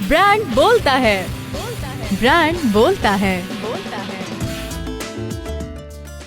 Brand बोलता है, brand बोलता है।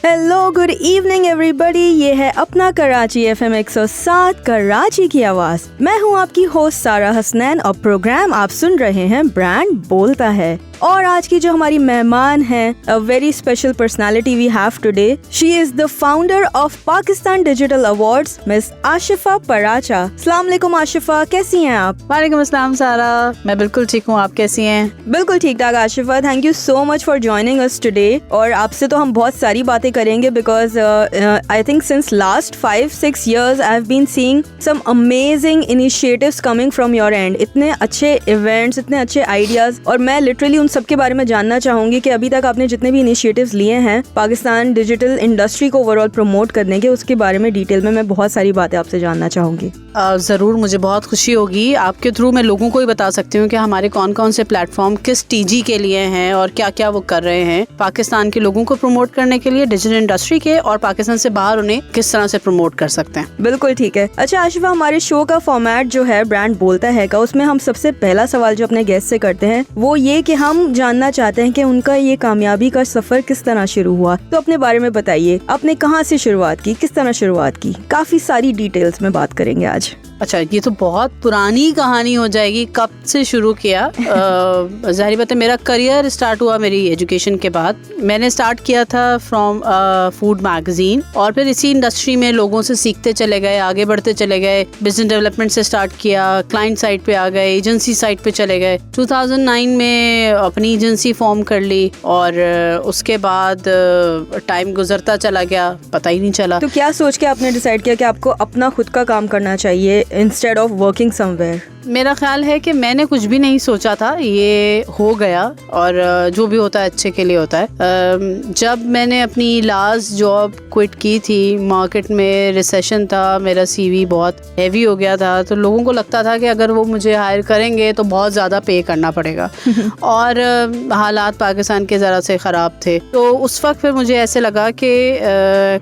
Hello, good evening everybody. ये है अपना कराची FM 107 कराची की आवाज। मैं हूँ आपकी होस्ट सारा हसनैन और प्रोग्राम आप सुन रहे हैं ब्रांड बोलता है। और आज की जो हमारी मेहमान हैं, a very special personality we have today. She is the founder of Pakistan digital awards, miss Ashifa Paracha. अस्सलाम वालेकुम आशिफा, कैसी हैं आप? वालेकुम अस्सलाम सारा, मैं बिल्कुल ठीक हूँ, आप कैसी हैं? बिल्कुल ठीक ठाक Ashifa, thank you so much for joining us today. और आपसे तो हम बहुत सारी बातें करेंगे because I think since last 5-6 years I have been seeing some amazing initiatives coming from your end. इतने अच्छे इवेंट्स, इतने अच्छे आइडियाज, और मैं लिटरली उन सबके बारे में जानना चाहूंगी कि अभी तक आपने जितने भी इनिशिएटिव्स लिए हैं पाकिस्तान डिजिटल इंडस्ट्री को ओवरऑल प्रमोट करने के, उसके बारे में डिटेल में मैं बहुत सारी बातें आपसे जानना चाहूंगी। ज़रूर, मुझे बहुत खुशी होगी। आपके थ्रू मैं लोगों को ही बता सकती हूँ कि हमारे कौन कौन से प्लेटफॉर्म किस टीजी के लिए हैं और क्या क्या वो कर रहे हैं पाकिस्तान के लोगों को प्रमोट करने के लिए, डिजिटल इंडस्ट्री के, और पाकिस्तान से बाहर उन्हें किस तरह से प्रमोट कर सकते हैं। बिल्कुल ठीक है। अच्छा आशिफा, हमारे शो का फॉर्मेट जो है ब्रांड बोलता है का, उसमें हम सबसे पहला सवाल जो अपने गेस्ट से करते हैं वो ये कि हम जानना चाहते हैं कि उनका ये कामयाबी का सफर किस तरह शुरू हुआ। तो अपने बारे में बताइए, आपने कहाँ से शुरुआत की, किस तरह शुरुआत की? काफी सारी डिटेल्स में बात करेंगे आज। अच्छा, ये तो बहुत पुरानी कहानी हो जाएगी, कब से शुरू किया। ज़ाहिर बात है, मेरा करियर स्टार्ट हुआ मेरी एजुकेशन के बाद। मैंने स्टार्ट किया था फ्रॉम फूड मैगजीन, और फिर इसी इंडस्ट्री में लोगों से सीखते चले गए, आगे बढ़ते चले गए। बिजनेस डेवलपमेंट से स्टार्ट किया, क्लाइंट साइड पे आ गए, एजेंसी साइड पे चले गए। 2009 में अपनी एजेंसी फॉर्म कर ली, और उसके बाद टाइम गुजरता चला गया, पता ही नहीं चला। तो क्या सोच के आपने डिसाइड किया कि आपको अपना खुद का काम करना चाहिए instead of working somewhere? मेरा ख्याल है कि मैंने कुछ भी नहीं सोचा था, ये हो गया, और जो भी होता है अच्छे के लिए होता है। जब मैंने अपनी लास्ट जॉब क्विट की थी, मार्केट में रिसेशन था, मेरा CV बहुत हैवी हो गया था, तो लोगों को लगता था कि अगर वो मुझे हायर करेंगे तो बहुत ज़्यादा पे करना पड़ेगा। और हालात पाकिस्तान के ज़रा से ख़राब थे, तो उस वक्त फिर मुझे ऐसे लगा कि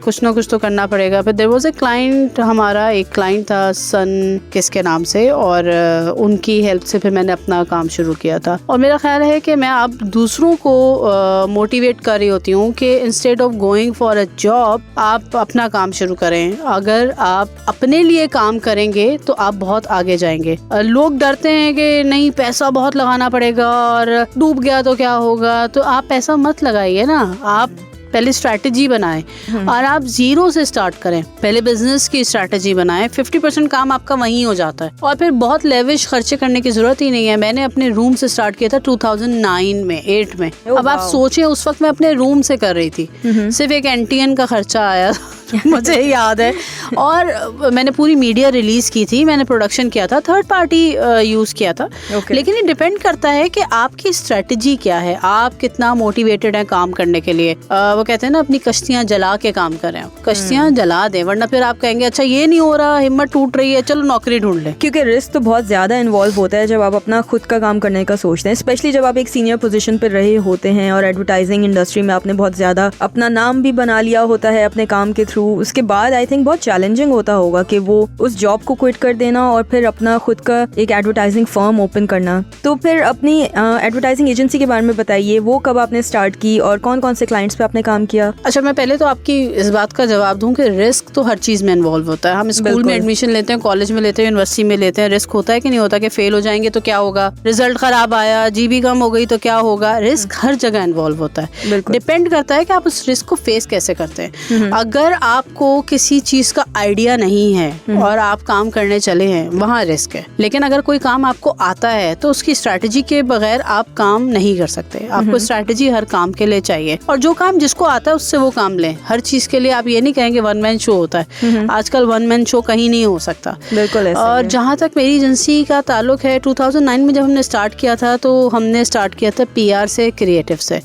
कुछ ना कुछ तो करना पड़ेगा। फिर देयर वाज ए क्लाइंट, हमारा एक क्लाइंट था सन किसके नाम से, और उनकी हेल्प से फिर मैंने अपना काम शुरू किया था। और मेरा ख्याल है कि मैं अब दूसरों को मोटिवेट कर रही होती हूँ कि instead of going for a job, आप अपना काम शुरू करें। अगर आप अपने लिए काम करेंगे तो आप बहुत आगे जाएंगे। लोग डरते हैं कि नहीं, पैसा बहुत लगाना पड़ेगा और डूब गया तो क्या होगा, तो आप पैसा मत लगाइए ना, आप पहले स्ट्रैटेजी बनाएं और आप जीरो से स्टार्ट करें। पहले बिजनेस की स्ट्रैटेजी बनाएं, 50% काम आपका वहीं हो जाता है, और फिर बहुत लेविश खर्चे करने की जरूरत ही नहीं है। मैंने अपने रूम से स्टार्ट किया था 2009 में, 8 में। अब आप सोचें, उस वक्त मैं अपने रूम से कर रही थी, सिर्फ एक एंटीएन का खर्चा आया मुझे याद है। और मैंने पूरी मीडिया रिलीज की थी, मैंने प्रोडक्शन किया था, थर्ड पार्टी यूज किया था। लेकिन ये डिपेंड करता है कि आपकी स्ट्रेटजी क्या है, आप कितना मोटिवेटेड हैं काम करने के लिए। वो कहते हैं ना, अपनी कश्तियां जला के काम करें, कश्तियां जला दें, वरना फिर आप कहेंगे अच्छा ये नहीं हो रहा, हिम्मत टूट रही है, चलो नौकरी ढूंढ लें। क्योंकि रिस्क तो बहुत ज्यादा इन्वॉल्व होता है जब आप अपना खुद का काम करने का सोचते हैं, स्पेशली जब आप एक सीनियर पोजीशन पर रहे होते हैं और एडवर्टाइजिंग इंडस्ट्री में आपने बहुत ज्यादा अपना नाम भी बना लिया होता है अपने काम के थ्रू। उसके बाद आई थिंक बहुत चैलेंजिंग होता होगा कि वो उस जॉब को क्विट कर देना और फिर अपना खुद का एक एडवर्टाइजिंग फर्म ओपन करना। तो फिर अपनी एडवर्टाइजिंग एजेंसी के बारे में बताइए, वो कब आपने स्टार्ट की और कौन कौन से क्लाइंट्स पे आपने काम किया? अच्छा, मैं पहले तो आपकी इस बात का जवाब दूं कि रिस्क तो हर चीज में इन्वॉल्व होता है। हम स्कूल में एडमिशन लेते हैं, कॉलेज में लेते हैं, यूनिवर्सिटी में लेते हैं, रिस्क होता है कि नहीं होता कि फेल हो जाएंगे तो क्या होगा, रिजल्ट खराब आया, GB कम हो गई तो क्या होगा। रिस्क हर जगह इन्वॉल्व होता है, डिपेंड करता है कि आप उस रिस्क को फेस कैसे करते हैं। अगर आपको किसी चीज का आइडिया नहीं है और आप काम करने चले हैं, वहाँ रिस्क है। लेकिन अगर कोई काम आपको आता है तो उसकी स्ट्रैटेजी के बगैर आप काम नहीं कर सकते। आपको स्ट्रैटेजी हर काम के लिए चाहिए, और जो काम जिसको आता है उससे वो काम लें। हर चीज के लिए आप ये नहीं कहेंगे वन मैन शो होता है, आजकल वन मैन शो कहीं नहीं हो सकता। बिल्कुल। और जहाँ तक मेरी एजेंसी का ताल्लुक है, 2009 में जब हमने स्टार्ट किया था तो हमने स्टार्ट किया था PR से, क्रिएटिव से।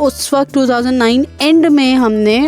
उस वक्त 2009 एंड में हमने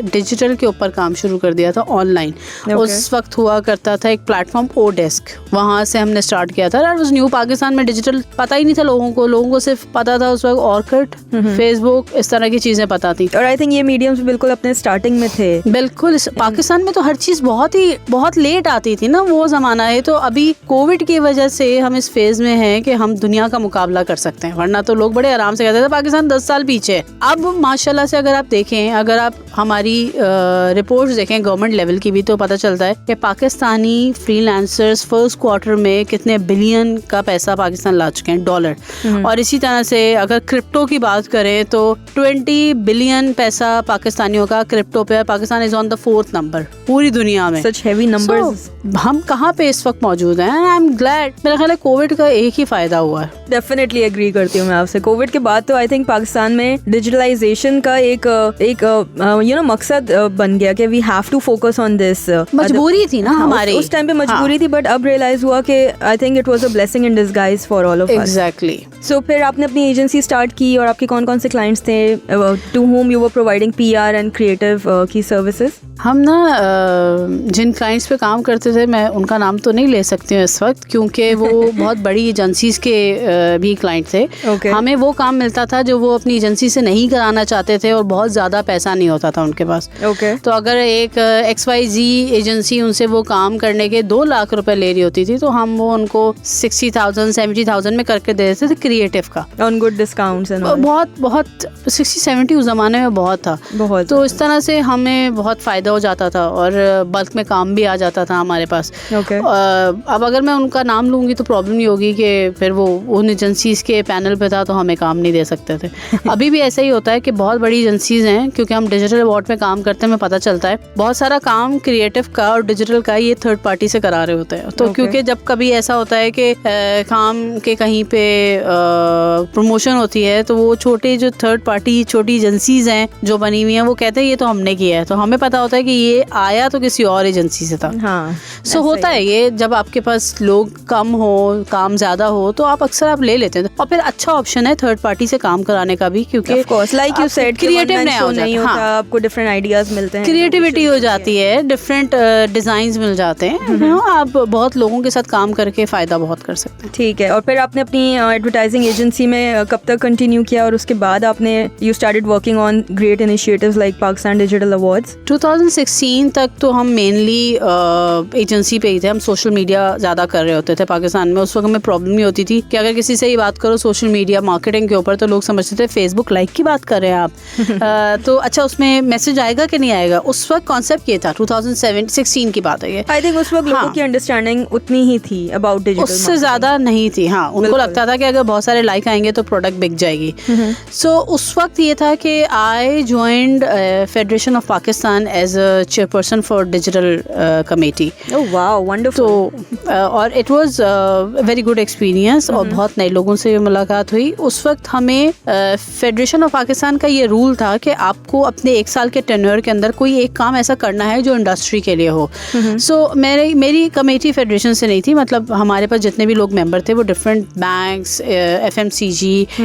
डिजिटल के ऊपर काम शुरू कर दिया था ऑनलाइन। उस वक्त हुआ करता था एक प्लेटफॉर्म ओडेस्क, वहाँ से हमने स्टार्ट किया था। दैट वाज न्यू, पाकिस्तान में डिजिटल पता ही नहीं था लोगों को सिर्फ पता था उस वक्त ऑर्कुट, फेसबुक, इस तरह की चीजें पता थी। और आई थिंक ये मीडियम्स बिल्कुल अपने स्टार्टिंग में थे। बिल्कुल, पाकिस्तान में तो हर चीज बहुत लेट आती थी ना, वो जमाना है। तो अभी कोविड की वजह से हम इस फेज में हैं कि हम दुनिया का मुकाबला कर सकते हैं, वरना तो लोग बड़े आराम से कहते थे पाकिस्तान 10 साल पीछे है। अब माशाल्लाह से अगर आप देखें, अगर आप हमारी रिपोर्ट्स देखें गवर्नमेंट लेवल की भी, तो पता चलता है कि पाकिस्तानी फ्रीलांसर्स फर्स्ट क्वार्टर में कितने बिलियन का पैसा पाकिस्तान ला चुके हैं, डॉलर। और इसी तरह से अगर क्रिप्टो की बात करें तो 20 बिलियन पैसा पाकिस्तानियों का क्रिप्टो पे है। Pakistan is on the 4th number पूरी दुनिया में। सच हेवी नंबर्स। हम कहाँ पे इस वक्त मौजूद हैं? I am glad. मेरा ख्याल है कोविड का एक ही फायदा हुआ है। डेफिनेटली एग्री करती हूँ मैं आपसे। कोविड के बाद तो आई थिंक पाकिस्तान में डिजिटलाइजेशन का एक मकसद बन गया कि we have to focus on this. मजबूरी थी ना हमारी, उस टाइम पे मजबूरी थी, बट अब रियलाइज हुआ कि I think it was a blessing in disguise for all of us. Exactly. So फिर आपने अपनी एजेंसी स्टार्ट की, और आपके कौन कौन से क्लाइंट्स थे to whom you were providing PR and creative की सर्विसेज? हम ना जिन क्लाइंट्स पे काम करते थे, मैं उनका नाम तो नहीं ले सकती हूँ इस वक्त, क्योंकि वो बहुत बड़ी एजेंसीज के भी क्लाइंट थे। हमें वो काम मिलता था जो वो अपनी एजेंसी से नहीं कराना चाहते थे, और बहुत ज़्यादा पैसा नहीं होता था उनके पास। तो अगर एक XYZ एजेंसी उनसे वो काम करने के 2 लाख रुपए ले रही होती थी, तो हम वो उनको 60,000 70,000 में करके दे देते थे क्रिएटिव का, ऑन गुड डिस्काउंट्स। बहुत 60-70 उस जमाने में बहुत था। तो इस तरह से हमें बहुत फायदा हो जाता था, और बल्क में काम भी आ जाता था हमारे पास। अब अगर मैं उनका नाम लूंगी तो प्रॉब्लम नहीं होगी कि फिर वो उन एजेंसीज के पैनल पे था तो हमें काम नहीं दे सकते थे। अभी भी ऐसा ही होता है कि बहुत बड़ी एजेंसीज हैं, क्योंकि हम डिजिटल अवार्ड में काम करते हैं, हमें पता चलता है बहुत सारा काम क्रिएटिव का और डिजिटल का ये थर्ड पार्टी से करा रहे होते हैं। तो क्योंकि जब कभी ऐसा होता है कि काम के कहीं पे प्रमोशन होती है, तो वो छोटे जो थर्ड पार्टी छोटी एजेंसीज हैं जो बनी हुई हैं, वो कहते हैं ये तो हमने किया है, तो हमें पता होता है कि ये आया तो किसी और एजेंसी से था। सो होता है ये, जब आपके पास लोग कम हो, काम ज्यादा हो, तो आप अक्सर आप ले लेते हैं। और फिर अच्छा ऑप्शन है थर्ड पार्टी से काम कराने का भी, क्योंकि लाइक यू सेड क्रिएटिव नहीं होता, आपको डिफरेंट आइडियाज मिलते हैं, क्रिएटिविटी हो जाती है, डिफरेंट डिजाइन मिल जाते हैं। आप बहुत लोगों के साथ काम करके फायदा बहुत कर सकते हैं। ठीक है। और फिर आपने अपनी एडवर्टाइजिंग एजेंसी में कब तक कंटिन्यू किया, और उसके बाद आपने you started working on great initiatives like Pakistan digital awards? 2016 तक तो हम मेनली एजेंसी पे ही थे। हम सोशल मीडिया ज्यादा कर रहे होते थे पाकिस्तान में। उस वक्त हमें प्रॉब्लम नहीं होती थी कि अगर किसी से ही बात करो सोशल मीडिया मार्केटिंग के ऊपर, तो लोग समझते थे फेसबुक लाइक की बात कर रहे हैं आप। तो अच्छा, उसमें मैसेज आएगा कि नहीं आएगा? उस वक्त कॉन्सेप्ट ये था, 2016 की बात है ये। आई थिंक उस वक्त लोगों की अंडरस्टैंडिंग उतनी ही थी अबाउट डिजिटल, उससे ज्यादा नहीं थी। हाँ, उनको लगता था कि अगर बहुत सारे लाइक आएंगे तो प्रोडक्ट बिक जाएगी। सो उस वक्त ये था कि I joined federation of Pakistan as a chairperson for digital committee. Oh wow, wonderful. तो और it was very good experience, और बहुत नए लोगों से मुलाकात हुई। उस वक्त हमें फेडरेशन ऑफ पाकिस्तान का ये रूल था कि आपको अपने 1 साल के टेन्योर के अंदर कोई एक काम ऐसा करना है जो इंडस्ट्री के लिए हो। सो मेरी कमेटी फेडरेशन से नहीं थी, मतलब हमारे पास जितने भी लोग मेंबर थे वो डिफरेंट बैंक्स, FMCG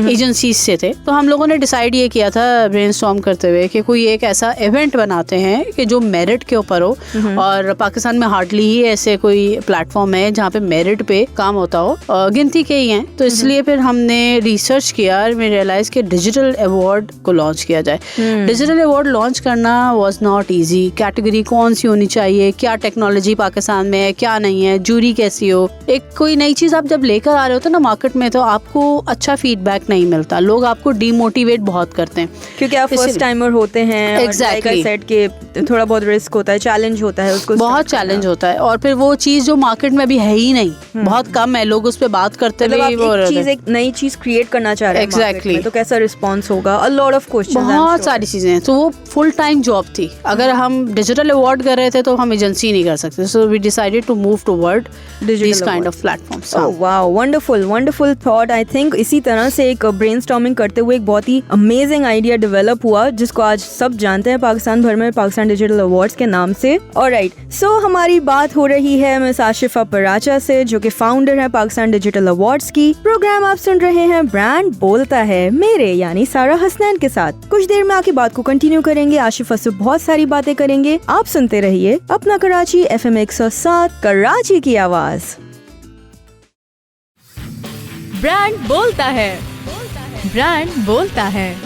एजेंसीज से थे। तो हम लोगों ने डिसाइड ये किया था ब्रेनस्टॉर्म करते हुए कि कोई एक ऐसा इवेंट बनाते हैं कि जो मेरिट के ऊपर हो, और पाकिस्तान में हार्डली ही ऐसे कोई प्लेटफॉर्म है जहाँ पे मेरिट पे काम होता हो, गिनती के ही हैं। तो इसलिए फिर हमने रिसर्च किया और मैं रियलाइज कि डिजिटल अवार्ड को लॉन्च किया जाए। डिजिटल अवार्ड लॉन्च करना वाज नॉट इजी। कैटेगरी कौन सी होनी चाहिए, क्या टेक्नोलॉजी पाकिस्तान में है, क्या नहीं है, जूरी कैसी हो। एक कोई नई चीज आप जब लेकर आ रहे होते ना मार्केट में, तो आपको अच्छा फीडबैक नहीं मिलता, लोग आपको डीमोटिवेट बहुत करते हैं, क्योंकि आप फर्स्ट टाइमर होते हैं। एग्जैक्टली, सेट के थोड़ा बहुत रिस्क होता है, चैलेंज होता है, उसको बहुत चैलेंज होता है। और फिर वो चीज जो मार्केट में अभी है ही नहीं, बहुत कम है, लोग उस पर बात करते हुए एक नई चीज क्रिएट करना चाह रहे हैं। एग्जैक्टली, तो कैसा रिस्पॉन्स होगा, अ लॉट ऑफ क्वेश्चंस, बहुत सारी चीजें हैं। तो वो फुल टाइम जॉब थी। अगर हम डिजिटल अवार्ड कर रहे थे तो हम एजेंसी नहीं कर सकते। So we decided to move toward this kind of platforms. Wow, wonderful thought. I think इसी तरह से एक ब्रेनस्टॉर्मिंग करते हुए एक बहुत ही अमेजिंग आइडिया डेवलप हुआ, जिसको आज सब जानते हैं पाकिस्तान भर में, पाकिस्तान डिजिटल अवार्ड्स के नाम से। ऑलराइट, सो हमारी बात हो रही है मिस आशिफा पराचा से, जो कि के फाउंडर हैं पाकिस्तान डिजिटल अवार्ड्स की। प्रोग्राम आप सुन रहे हैं ब्रांड बोलता है, मेरे यानी सारा हसनैन के साथ। कुछ देर में आपकी बात को कंटिन्यू करेंगे, आशिफ असफ बहुत सारी बातें करेंगे। आप सुनते रहिए अपना कराची FM 107, कराची की आवाज। ब्रांड बोलता है, ब्रांड बोलता है।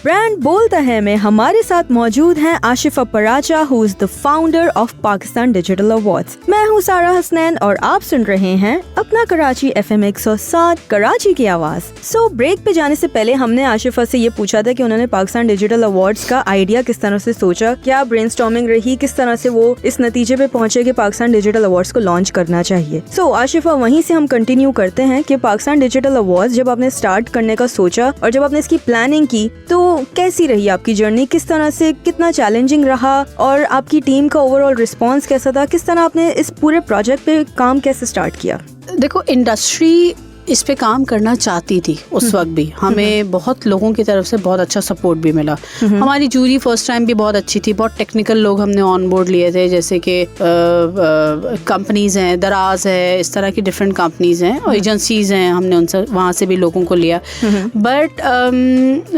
ब्रांड बोलता है में हमारे साथ मौजूद हैं Ashifa Paracha, who is the founder of Pakistan digital awards. मैं हूँ सारा हसनैन और आप सुन रहे हैं अपना कराची FM 107, कराची की आवाज। सो ब्रेक पे जाने से पहले हमने आशिफा से ये पूछा था कि उन्होंने पाकिस्तान डिजिटल अवार्ड्स का आइडिया किस तरह से सोचा, क्या ब्रेनस्टॉर्मिंग रही, किस तरह से वो इस नतीजे पे पहुंचे कि पाकिस्तान डिजिटल अवार्ड्स को लॉन्च करना चाहिए। सो आशिफा, वहीं से हम कंटिन्यू करते हैं कि पाकिस्तान डिजिटल अवार्ड्स जब आपने स्टार्ट करने का सोचा और जब आपने इसकी प्लानिंग की तो कैसी रही आपकी जर्नी, किस तरह से, कितना चैलेंजिंग रहा और आपकी टीम का ओवरऑल रिस्पांस कैसा था, किस तरह आपने इस पूरे प्रोजेक्ट पे काम कैसे स्टार्ट किया? देखो, इंडस्ट्री इस पे काम करना चाहती थी उस वक्त भी। हमें बहुत लोगों की तरफ से बहुत अच्छा सपोर्ट भी मिला। हमारी जूरी फर्स्ट टाइम भी बहुत अच्छी थी, बहुत टेक्निकल लोग हमने ऑन बोर्ड लिए थे, जैसे कि कंपनीज हैं, दराज है, इस तरह की डिफरेंट कंपनीज हैं और एजेंसीज हैं, हमने उनसे वहाँ से भी लोगों को लिया। बट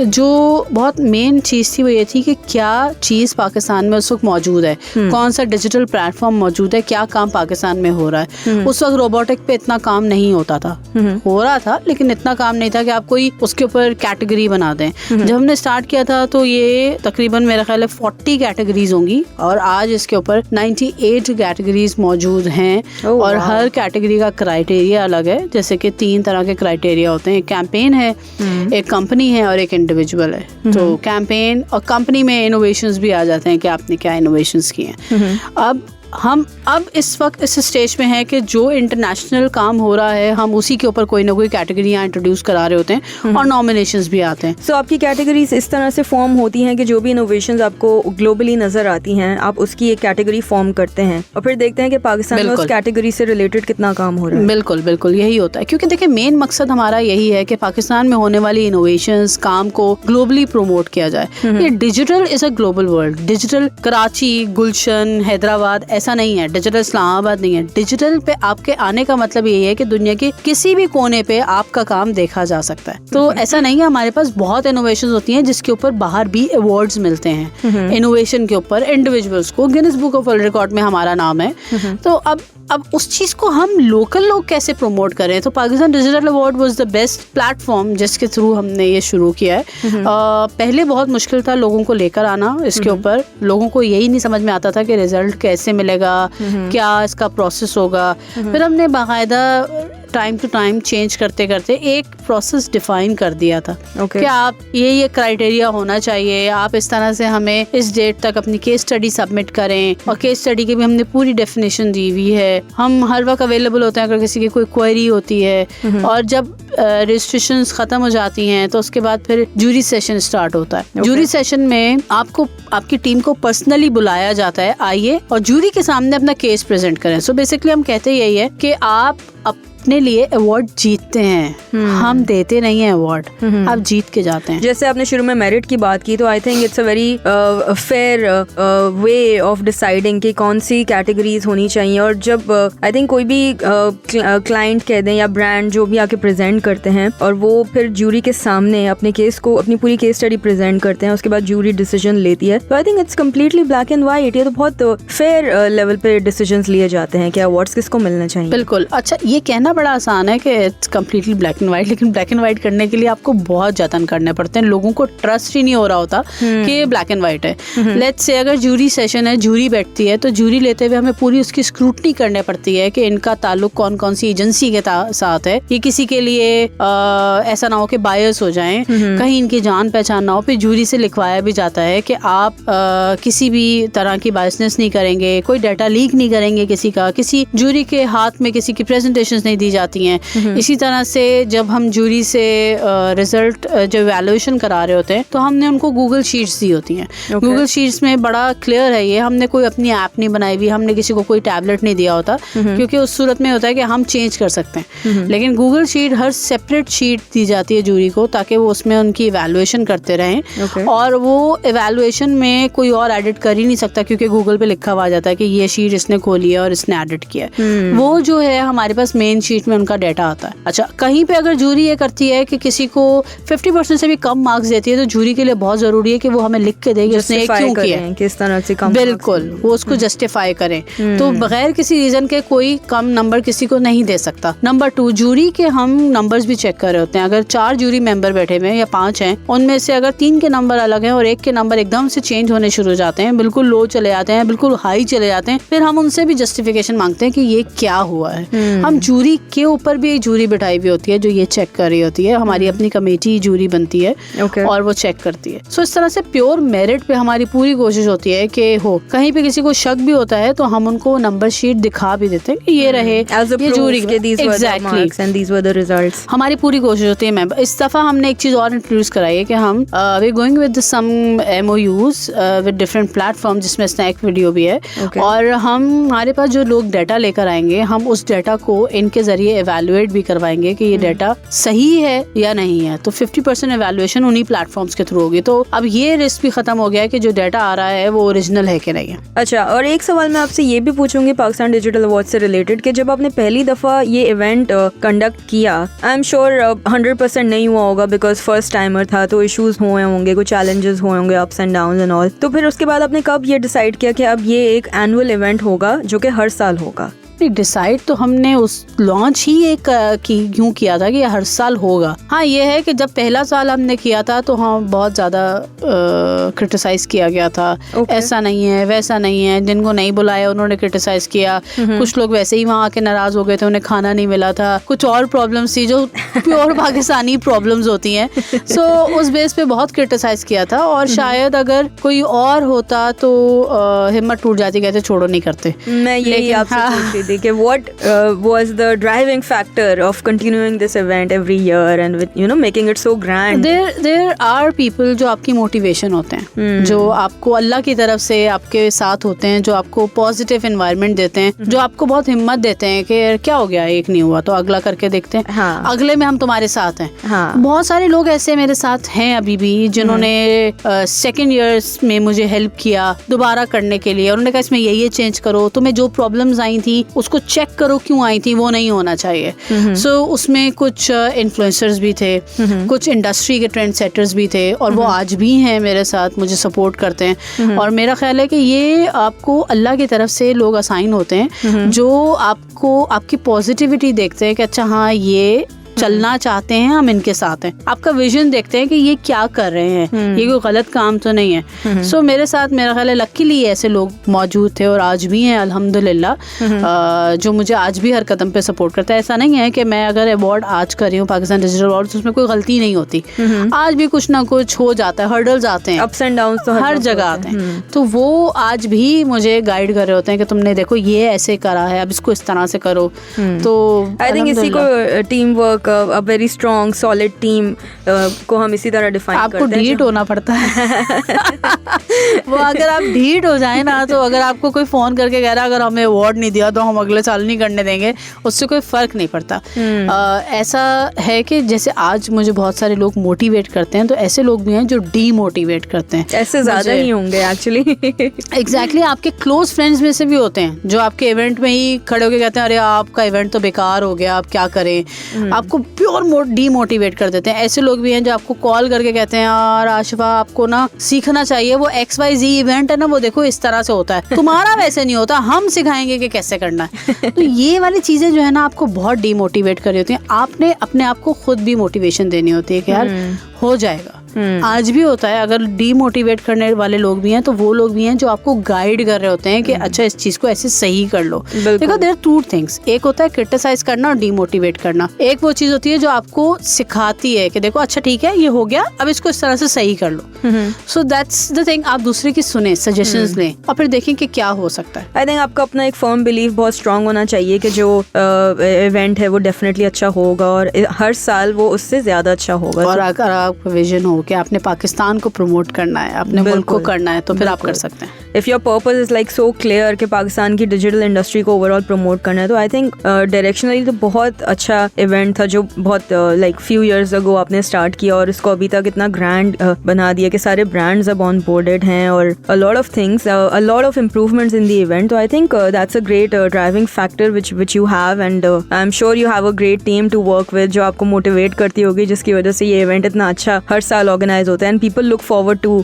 जो बहुत मेन चीज़ थी वो ये थी कि क्या चीज़ पाकिस्तान में उस वक्त मौजूद है, कौन सा डिजिटल प्लेटफॉर्म मौजूद है, क्या काम पाकिस्तान में हो रहा है। उस वक्त रोबोटिक पे इतना काम नहीं होता था, हो रहा था लेकिन इतना काम नहीं था कि आप कोई उसके ऊपर कैटेगरी बना दें। जब हमने स्टार्ट किया था तो ये तकरीबन मेरा ख्याल है 40 कैटेगरीज होंगी और आज इसके ऊपर 98 कैटेगरीज मौजूद हैं। और हर कैटेगरी का क्राइटेरिया अलग है, जैसे कि 3 तरह के क्राइटेरिया होते हैं, एक कैंपेन है, एक कंपनी है और एक इंडिविजुअल है। तो कैंपेन और कंपनी में इनोवेशंस भी आ जाते हैं कि आपने क्या इनोवेशंस किए हैं। अब इस वक्त इस स्टेज में है कि जो इंटरनेशनल काम हो रहा है हम उसी के ऊपर कोई ना कोई कैटेगरी यहाँ इंट्रोड्यूस करा रहे होते हैं और नॉमिनेशंस भी आते हैं। सो आपकी कैटेगरीज इस तरह से फॉर्म होती हैं कि जो भी इनोवेशंस आपको ग्लोबली नजर आती हैं आप उसकी एक कैटेगरी फॉर्म करते हैं और फिर देखते हैं कि पाकिस्तान में उस कैटेगरी से रिलेटेड कितना काम हो रहा है। बिल्कुल बिल्कुल यही होता है, क्योंकि देखिए मेन मकसद हमारा यही है कि पाकिस्तान में होने वाली इनोवेशंस काम को ग्लोबली प्रमोट किया जाए। ये digital is a global world. Digital Karachi, Gulshan, Hyderabad ऐसा नहीं है, डिजिटल इस्लामाबाद नहीं है। डिजिटल पे आपके आने का मतलब यही है कि दुनिया के किसी भी कोने पे आपका काम देखा जा सकता है। तो ऐसा नहीं है, हमारे पास बहुत इनोवेशंस होती हैं जिसके ऊपर बाहर भी अवार्ड्स मिलते हैं। इनोवेशन के ऊपर इंडिविजुअल्स को Guinness book of world record में हमारा नाम है। तो अब उस चीज को हम लोकल लोग कैसे प्रमोट करें, तो Pakistan digital award was the best platform जिसके थ्रू हमने ये शुरू किया है। पहले बहुत मुश्किल था लोगों को लेकर आना इसके ऊपर, लोगों को यही नहीं समझ में आता था कि रिजल्ट कैसे मिलेगा, क्या इसका प्रोसेस होगा। फिर हमने बाकायदा टाइम टू टाइम चेंज करते करते एक प्रोसेस डिफाइन कर दिया था कि आप ये क्राइटेरिया होना चाहिए, आप इस तरह से हमें इस डेट तक अपनी केस स्टडी सबमिट करें। और केस स्टडी की भी हमने पूरी डेफिनेशन दी हुई है। हम हर वक्त अवेलेबल होते हैं अगर किसी की कोई क्वेरी होती है। और जब रजिस्ट्रेशंस खत्म हो जाती हैं तो उसके बाद फिर जूरी सेशन स्टार्ट होता है। जूरी सेशन में आपको आपकी टीम को पर्सनली बुलाया जाता है, आइए और जूरी के सामने अपना केस प्रेजेंट करें। सो बेसिकली हम कहते यही है कि आप अपने लिए अवार्ड जीतते हैं, हम देते नहीं है अवार्ड, आप जीत के जाते हैं। जैसे आपने शुरू में मेरिट की बात की, तो I think it's a very fair way of deciding कि कौन सी कैटेगरीज होनी चाहिए। और जब आई थिंक कोई भी क्लाइंट कह दें या ब्रांड जो भी आके प्रेजेंट करते हैं और वो फिर जूरी के सामने अपने केस को, अपनी पूरी केस स्टडी प्रेजेंट करते हैं, उसके बाद जूरी डिसीजन लेती है। तो I think it's completely black and white. ये तो बहुत फेयर लेवल पे डिसीजंस लिए जाते हैं कि अवार्ड्स किसको मिलना चाहिए। बिल्कुल। अच्छा, ये कहना बड़ा आसान है कि it's completely black and white, लेकिन ब्लैक एंड व्हाइट करने के लिए आपको बहुत जतन करने पड़ते हैं। लोगों को ट्रस्ट ही नहीं हो रहा होता कि ये ब्लैक एंड व्हाइट है। लेट्स से अगर जूरी सेशन है, जूरी बैठती है, तो जूरी लेते हुए हमें पूरी उसकी स्क्रूटनी करने पड़ती है कि इनका ताल्लुक कौन कौन सी एजेंसी के साथ है। ये किसी के लिए ऐसा ना हो कि बायस हो जाएं, कहीं इनकी जान पहचान ना हो। फिर जूरी से लिखवाया भी जाता है कि आप किसी भी तरह की बायसनेस नहीं करेंगे, कोई डाटा लीक नहीं करेंगे किसी का, किसी जूरी के हाथ में किसी की प्रेजेंटेशन नहीं दी जाती हैं। इसी तरह से जब हम जूरी से रिजल्ट जब इवैल्यूएशन करा रहे होते हैं तो हमने उनको गूगल शीट्स दी होती हैं। गूगल शीट्स में बड़ा क्लियर है, ये हमने कोई अपनी ऐप नहीं बनाई हुई, हमने किसी को कोई टैबलेट नहीं दिया होता, क्योंकि उस सूरत में होता है कि हम चेंज कर सकते हैं। लेकिन गूगल शीट हर सेपरेट शीट दी जाती है जूरी को, ताकि वो उसमें उनकी इवैल्यूएशन करते रहें। Okay. और वो इवैल्यूएशन में कोई और एडिट कर ही नहीं सकता, क्योंकि गूगल पे लिखा हुआ जाता है कि ये शीट इसने खोली है और इसने एडिट किया है। वो जो है हमारे पास मेन शीट में उनका डाटा आता है। अच्छा, कहीं पे अगर जूरी ये करती है कि किसी को 50% से भी कम मार्क्स देती है, तो जूरी के लिए बहुत जरूरी है कि वो हमें लिख के दे कि उसने क्यों किया, किस तरह से कम, बिल्कुल वो उसको जस्टिफाई करें। तो बगैर किसी रीजन के कोई कम नंबर किसी को नहीं दे सकता। नंबर 2, जूरी के हम नंबर्स भी चेक कर रहे होते हैं। अगर 4 जूरी मेंबर बैठे हुए हैं या 5 हैं, उनमें से अगर 3 के नंबर अलग हैं और एक के नंबर एकदम से चेंज होने शुरू हो जाते हैं, बिल्कुल लो चले जाते हैं, बिल्कुल हाई चले जाते हैं, फिर हम उनसे भी जस्टिफिकेशन मांगते हैं कि ये क्या हुआ है। हम जूरी के ऊपर भी एक जूरी बिठाई हुई होती है जो ये चेक कर रही होती है। हमारी अपनी कमेटी जूरी बनती है और वो चेक करती है। सो इस तरह से प्योर मेरिट पे हमारी पूरी कोशिश होती है कि हो, कहीं पे किसी को शक भी होता है तो हम उनको नंबर शीट दिखा भी देते हैं कि ये रहे, ये जूरी के रिजल्ट्स। हमारी पूरी कोशिश होती है। मेंबर इस दफा हमने एक चीज और इंट्रोड्यूस कराई है कि हम we going with some MOUs with different platform, जिसमें स्नैक वीडियो भी है। और हमारे पास जो लोग डाटा लेकर आएंगे, हम उस डाटा को इनके जरिए एवेल्युएट भी करवाएंगे कि ये डाटा सही है या नहीं है। तो 50% एवेल्युएशन उन्हीं प्लेटफॉर्म्स के थ्रू होगी। तो अब ये रिस्क भी खत्म हो गया है कि जो डाटा आ रहा है वो ओरिजिनल है कि नहीं है। अच्छा, और एक सवाल मैं आपसे ये भी पूछूंगी पाकिस्तान डिजिटल अवार्ड से रिलेटेड कि जब आपने पहली दफा ये इवेंट कंडक्ट किया, आई एम श्योर 100% नहीं हुआ होगा बिकॉज फर्स्ट टाइमर था, तो इश्यूज हुए होंगे, कुछ चैलेंजेस हुए होंगे, ups and downs and all. तो फिर उसके बाद आपने कब ये डिसाइड किया कि अब ये एक एनुअल इवेंट होगा जो कि हर साल होगा? डिसाइड तो हमने उस लॉन्च ही एक यूं किया था कि हर साल होगा। हाँ, ये है कि जब पहला साल हमने किया था तो हम बहुत ज्यादा क्रिटिसाइज किया गया था। ऐसा नहीं है, वैसा नहीं है, जिनको नहीं बुलाया उन्होंने क्रिटिसाइज किया। कुछ लोग वैसे ही वहाँ आके नाराज हो गए थे, उन्हें खाना नहीं मिला था, कुछ और प्रॉब्लम्स थी जो प्योर पाकिस्तानी प्रॉब्लम्स होती हैं। सो उस बेस पे बहुत क्रिटिसाइज किया था। और शायद अगर कोई और होता तो हिम्मत टूट जाती, कहते छोड़ो नहीं करते। मैं यही आपसे कि what was the driving factor of continuing this event every year and with making it so grand? There are people जो आपकी मोटिवेशन होते हैं, जो आपको अल्लाह की तरफ से आपके साथ होते हैं, जो आपको पॉजिटिव एनवायरनमेंट देते हैं, जो आपको बहुत हिम्मत देते हैं कि क्या हो गया, एक नहीं हुआ तो अगला करके देखते हैं। हाँ। अगले में हम तुम्हारे साथ हैं। हाँ। बहुत सारे लोग ऐसे मेरे साथ हैं अभी भी, जिन्होंने सेकेंड ईयर्स में मुझे हेल्प किया दोबारा करने के लिए। उन्होंने कहा इसमें ये चेंज करो, तुम्हें जो प्रॉब्लम्स आई थी उसको चेक करो क्यों आई थी, वो नहीं होना चाहिए। सो उसमें कुछ इन्फ्लुएंसर्स भी थे, कुछ इंडस्ट्री के ट्रेंड सेटर्स भी थे, और वो आज भी हैं मेरे साथ, मुझे सपोर्ट करते हैं। और मेरा ख्याल है कि ये आपको अल्लाह की तरफ से लोग असाइन होते हैं जो आपको आपकी पॉजिटिविटी देखते हैं कि अच्छा हाँ ये चलना चाहते हैं, हम इनके साथ हैं। आपका विजन देखते हैं कि ये क्या कर रहे हैं, ये कोई गलत काम तो नहीं है। सो मेरे साथ मेरा ख्याल है लकीली ऐसे लोग मौजूद थे और आज भी हैं अल्हम्दुलिल्लाह, जो मुझे आज भी हर कदम पे सपोर्ट करता है। ऐसा नहीं है कि मैं अगर अवार्ड आज कर रही हूँ पाकिस्तान डिजिटल अवार्ड, तो उसमें कोई गलती नहीं होती। आज भी कुछ ना कुछ हो जाता है, हर्डल्स आते हैं, अप्स एंड डाउन्स तो हर जगह आते हैं। तो वो आज भी मुझे गाइड कर रहे होते हैं कि तुमने देखो ये ऐसे करा है, अब इसको इस तरह से करो। तो आई थिंक इसी को team work, a very strong solid team को हम इसी तरह डिफाइन करते हैं। आपको ढीठ होना पड़ता है। वो अगर आप ढीठ हो जाए ना, तो अगर आपको कोई फोन करके कह रहा है अगर हमें अवार्ड नहीं दिया तो हम अगले साल नहीं करने देंगे, उससे कोई फर्क नहीं पड़ता। ऐसा है कि जैसे आज मुझे बहुत सारे लोग मोटिवेट करते हैं, तो ऐसे लोग भी हैं जो डीमोटिवेट करते हैं। ऐसे ज्यादा ही होंगे एक्चुअली। एग्जैक्टली, आपके क्लोज फ्रेंड्स में से भी होते हैं जो आपके इवेंट में ही खड़े होकर कहते हैं अरे आपका इवेंट तो बेकार हो गया, आप क्या करें, आपको प्योर डीमोटिवेट कर देते हैं। ऐसे लोग भी हैं जो आपको कॉल करके कहते हैं यार आशिफा आपको ना सीखना चाहिए, वो XYZ इवेंट है ना, वो देखो इस तरह से होता है, तुम्हारा वैसे नहीं होता, हम सिखाएंगे कि कैसे करना है। तो ये वाली चीजें जो है ना आपको बहुत डीमोटिवेट कर रही होती हैं। आपने अपने आप को खुद भी मोटिवेशन देनी होती है कि यार हो जाएगा। आज भी होता है, अगर डीमोटिवेट करने वाले लोग भी हैं तो वो लोग भी हैं जो आपको गाइड कर रहे होते हैं कि अच्छा इस चीज को ऐसे सही कर लो। देखो देयर टू थिंग्स, एक होता है क्रिटिसाइज करना और डीमोटिवेट करना, एक वो चीज होती है जो आपको सिखाती है कि देखो अच्छा ठीक है ये हो गया, अब इसको इस तरह से सही कर लो। सो दैट्स द थिंग, आप दूसरे की सुने, सजेशंस लें और फिर देखें कि क्या हो सकता है। आई थिंक आपका अपना एक फर्म बिलीफ बहुत स्ट्रांग होना चाहिए कि जो इवेंट है वो डेफिनेटली अच्छा होगा और हर साल वो उससे ज्यादा अच्छा होगा। और अगर आपका विजन हो कि आपने पाकिस्तान को प्रमोट करना है, अपने मुल्क को करना है, तो फिर आप कर सकते हैं। If your purpose is like so clear कि पाकिस्तान की डिजिटल इंडस्ट्री को ओवरऑल प्रमोट करना है, तो आई थिंक डायरेक्शनली तो बहुत अच्छा इवेंट था जो बहुत लाइक फ्यू इयर्स अगो आपने स्टार्ट किया और इसको अभी तक इतना ग्रैंड बना दिया कि सारे ब्रांड्स अब ऑन बोर्डेड हैं और a lot of things, a lot of improvements in the event. So I think that's a great driving factor which you have, and I'm sure you have a great team to work with जो आपको motivate करती होगी, जिसकी वजह से ये event इतना अच्छा हर साल ऑर्गेनाइज होता है, and people look forward to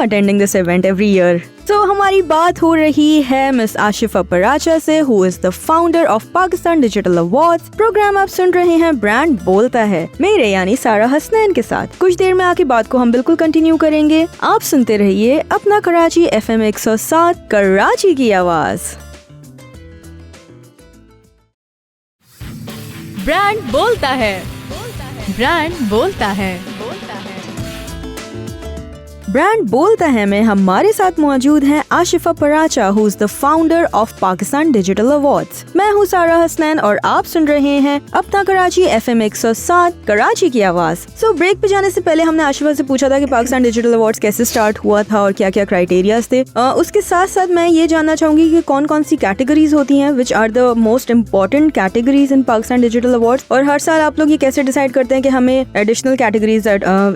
attending this event every year. तो हमारी बात हो रही है मिस आशिफा पराचा से, who is the founder of Pakistan digital awards. Program आप सुन रहे हैं ब्रांड बोलता है, मेरे यानी सारा हसनैन के साथ। कुछ देर में आके बात को हम बिल्कुल कंटिन्यू करेंगे। आप सुनते रहिए अपना कराची FM 107, कराची की आवाज। ब्रांड बोलता है, ब्रांड बोलता है। ब्रांड बोलता है में हमारे साथ मौजूद हैं Ashifa Paracha, who is the founder of Pakistan digital awards. मैं हूँ सारा हसनैन और आप सुन रहे हैं अपना कराची FM 107, कराची की आवाज। सो ब्रेक पे जाने से पहले हमने आशिफा से पूछा था कि पाकिस्तान डिजिटल अवार्ड्स कैसे स्टार्ट हुआ था और क्या क्या क्राइटेरियाज थे। उसके साथ साथ मैं ये जानना चाहूंगी कि कौन कौन सी कैटेगरीज होती हैं, which are the most important categories in Pakistan digital awards, और हर साल आप लोग ये कैसे डिसाइड करते हैं कि हमें एडिशनल कैटेगरीज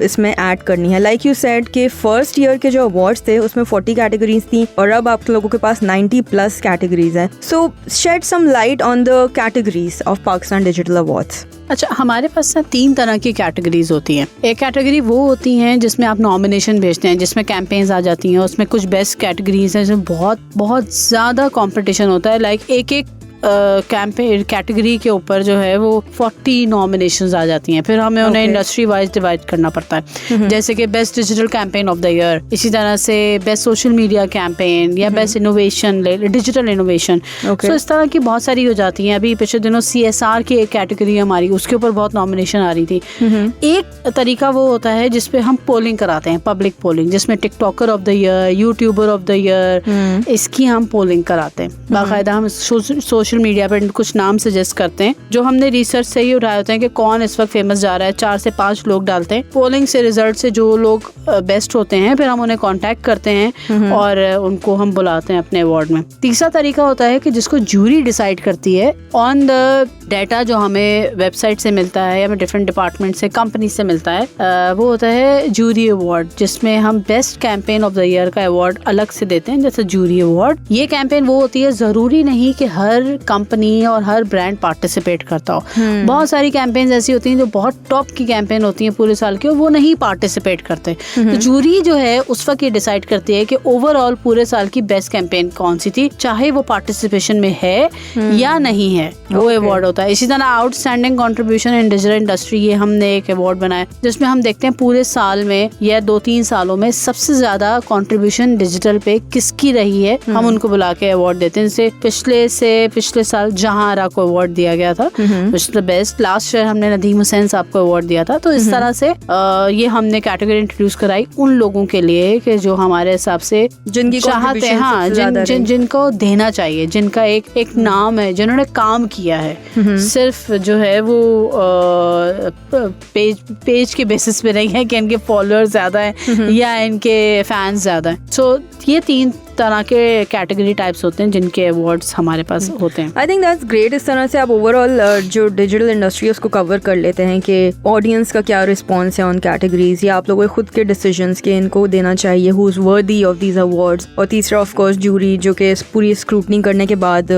इसमें ऐड करनी है। लाइक यू सेड के फर्स्ट ईयर के जो अवार्ड्स थे उसमें 40 कैटेगरीज थी और अब आप लोगों के पास 90+ कैटेगरीज हैं। So shed some light on the categories of Pakistan digital awards. अच्छा, हमारे पास ना 3 तरह की कैटेगरीज होती हैं। एक कैटेगरी वो होती हैं जिसमें आप नॉमिनेशन भेजते हैं, जिसमें कैंपेन्स आ जाती हैं, उसमें कुछ बेस्ट कैटेगरीज हैं जिसमें बहुत ज़्यादा कंपटीशन होता है। लाइक एक कैंपेन कैटेगरी के ऊपर जो है वो 40 नॉमिनेशंस आ जाती हैं, फिर हमें उन्हें इंडस्ट्री वाइज डिवाइड करना पड़ता है। जैसे कि best digital campaign of the year, इसी तरह से बेस्ट सोशल मीडिया कैंपेन या बेस्ट इनोवेशन, डिजिटल इनोवेशन। तो इस तरह की बहुत सारी हो जाती हैं। अभी पिछले दिनों CSR की एक कैटेगरी हमारी, उसके ऊपर बहुत नॉमिनेशन आ रही थी। एक तरीका वो होता है जिसपे हम पोलिंग कराते हैं, पब्लिक पोलिंग, जिसमें TikToker of the year, YouTuber of the year, इसकी हम पोलिंग कराते हैं। बाकायदा हम सोशल मीडिया पर कुछ नाम सजेस्ट करते हैं, जो हमने रिसर्च से ही उठाए होते हैं कि कौन इस वक्त फेमस जा रहा है। 4 से 5 लोग डालते हैं पोलिंग से, रिजल्ट से जो लोग बेस्ट होते हैं फिर हम उन्हें कांटेक्ट करते हैं और उनको हम बुलाते हैं अपने अवार्ड में। तीसरा तरीका होता है कि जिसको जूरी डिसाइड करती है ऑन द डाटा जो हमें वेबसाइट से मिलता है या डिफरेंट डिपार्टमेंट से, कंपनी से मिलता है, वो होता है जूरी अवार्ड, जिसमें हम best campaign of the year का अवार्ड अलग से देते हैं, जैसे जूरी अवार्ड। ये कैंपेन वो होती है, जरूरी नहीं कि हर कंपनी और हर ब्रांड पार्टिसिपेट करता हो। बहुत सारी कैंपेन्स ऐसी होती हैं जो बहुत टॉप की कैंपेन होती हैं पूरे साल की, और वो नहीं पार्टिसिपेट करते। तो जूरी जो है उस वक्त ये डिसाइड करती है कि ओवरऑल पूरे साल की बेस्ट कैंपेन कौन सी थी, चाहे वो पार्टिसिपेशन में है या नहीं है, वो अवार्ड होता है। इसी तरह outstanding contribution in digital industry, ये हमने एक अवार्ड बनाया जिसमें हम देखते हैं पूरे साल में या 2-3 सालों में सबसे ज्यादा कंट्रीब्यूशन डिजिटल पे किसकी रही है, हम उनको बुला के अवार्ड देते हैं। जैसे पिछले साल जहां आरा को अवार्ड दिया गया था, बेस्ट। लास्ट ईयर हमने नदीम हुसैन साहब को अवार्ड दिया था। तो इस तरह से ये हमने कैटेगरी इंट्रोड्यूस कराई उन लोगों के लिए कि जो हमारे हिसाब से जिनकी चाहते हैं, हाँ, जिनको देना चाहिए, जिनका एक नाम है, जिन्होंने काम किया है। सिर्फ जो है वो पेज के बेसिस पे नहीं है कि इनके फॉलोअर्स ज्यादा हैं या इनके फैंस ज्यादा हैं। सो ये 3 तरह के कैटेगरी टाइप्स होते हैं जिनके अवार्ड्स हमारे पास होते हैं। I think that's great. इस तरह से आप ओवरऑल जो डिजिटल इंडस्ट्री है उसको कवर कर लेते हैं कि ऑडियंस का क्या रिस्पॉन्स है ऑन कैटेगरीज, या आप लोगों के खुद के डिसीजंस के इनको देना चाहिए, who is worthy of these awards. और तीसरा ऑफ कोर्स जूरी, जो कि पूरी स्क्रूटनी करने के बाद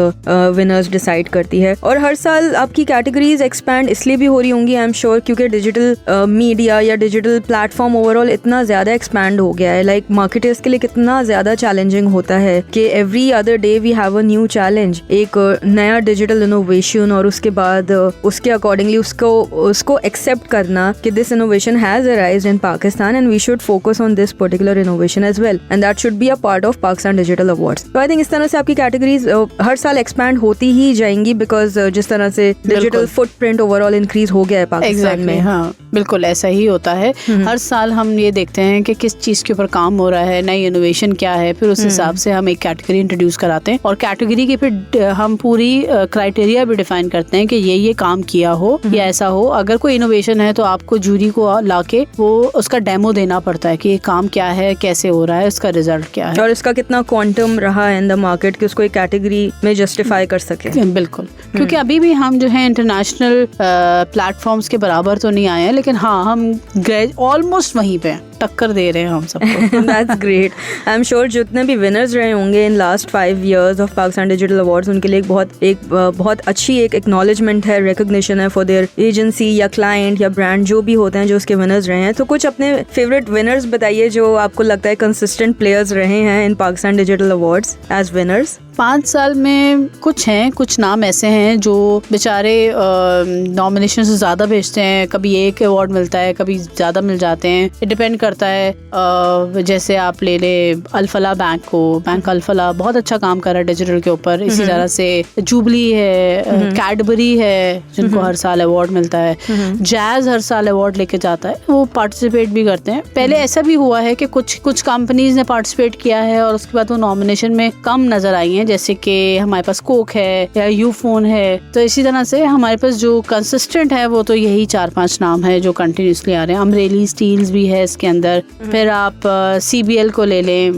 विनर्स डिसाइड करती है। और हर साल आपकी कैटेगरीज एक्सपैंड इसलिए भी हो रही होंगी, आई एम श्योर, क्योंकि डिजिटल मीडिया या डिजिटल प्लेटफॉर्म ओवरऑल इतना ज्यादा एक्सपैंड हो गया है। लाइक मार्केटर्स के लिए कितना ज्यादा चैलेंजिंग होता है कि every other day we have a new challenge, एक नया डिजिटल इनोवेशन, और उसके बाद उसके अकॉर्डिंगली उसको एक्सेप्ट करना कि this innovation has arised in Pakistan and we should focus on this particular innovation as well, and that should be a part of Pakistan digital awards. तो आई थिंक इस तरह से आपकी कैटेगरीज हर साल एक्सपैंड होती ही जाएंगी, बिकॉज जिस तरह से डिजिटल फुटप्रिंट ओवरऑल इंक्रीज हो गया है पाकिस्तान में। हाँ, बिल्कुल ऐसा ही होता है। हर साल हम ये देखते हैं कि किस चीज के ऊपर काम हो रहा है, नई इनोवेशन क्या है, फिर उस हिसाब से हम एक कैटेगरी इंट्रोड्यूस कराते हैं और कैटेगरी की फिर हम पूरी क्राइटेरिया भी डिफाइन करते हैं कि ये काम किया हो या ऐसा हो। अगर कोई इनोवेशन है तो आपको जूरी को लाके वो उसका डेमो देना पड़ता है कि ये काम क्या है, कैसे हो रहा है, उसका रिजल्ट क्या है और इसका कितना क्वांटम रहा है इन द मार्केट कि उसको एक कैटेगरी में जस्टिफाई कर सके। बिल्कुल, क्योंकि अभी भी हम जो है इंटरनेशनल प्लेटफॉर्म्स के बराबर तो नहीं आए हैं, लेकिन हाँ हम ऑलमोस्ट वहीं पे टक्कर दे रहे हैं हम सबको। That's great. I'm sure जितने भी विनर्स रहे होंगे in last 5 years of Pakistan digital awards, उनके लिए एक बहुत अच्छी एक एक्नॉलेजमेंट है, रिकॉग्निशन है फॉर देयर एजेंसी या क्लाइंट या ब्रांड जो भी होते हैं जो उसके विनर्स रहे हैं। तो कुछ अपने फेवरेट विनर्स बताइए जो आपको लगता है कंसिस्टेंट प्लेयर्स रहे हैं in Pakistan digital awards as winners. 5 साल में कुछ नाम ऐसे हैं जो बेचारे नॉमिनेशन से ज़्यादा भेजते हैं, कभी एक अवार्ड मिलता है, कभी ज़्यादा मिल जाते हैं, ये डिपेंड करता है। जैसे आप ले ले अल-फलाह बैंक को, बैंक अल-फलाह बहुत अच्छा काम कर रहा है डिजिटल के ऊपर। इसी तरह से जुबली है, कैडबरी है जिनको हर साल अवार्ड मिलता है, जैज हर साल अवार्ड लेके जाता है, वो पार्टिसिपेट भी करते हैं। पहले ऐसा भी हुआ है कि कुछ कंपनीज ने पार्टिसिपेट किया है और उसके बाद वो नॉमिनेशन में कम नजर आई हैं, जैसे कि हमारे पास कोक है या यूफोन है। तो इसी तरह से हमारे पास जो कंसिस्टेंट है वो तो यही 4-5 नाम है जो कंटिन्यूसली आ रहे हैं। अमरेली स्टील्स भी है इसके अंदर, फिर आप CBL को ले लें,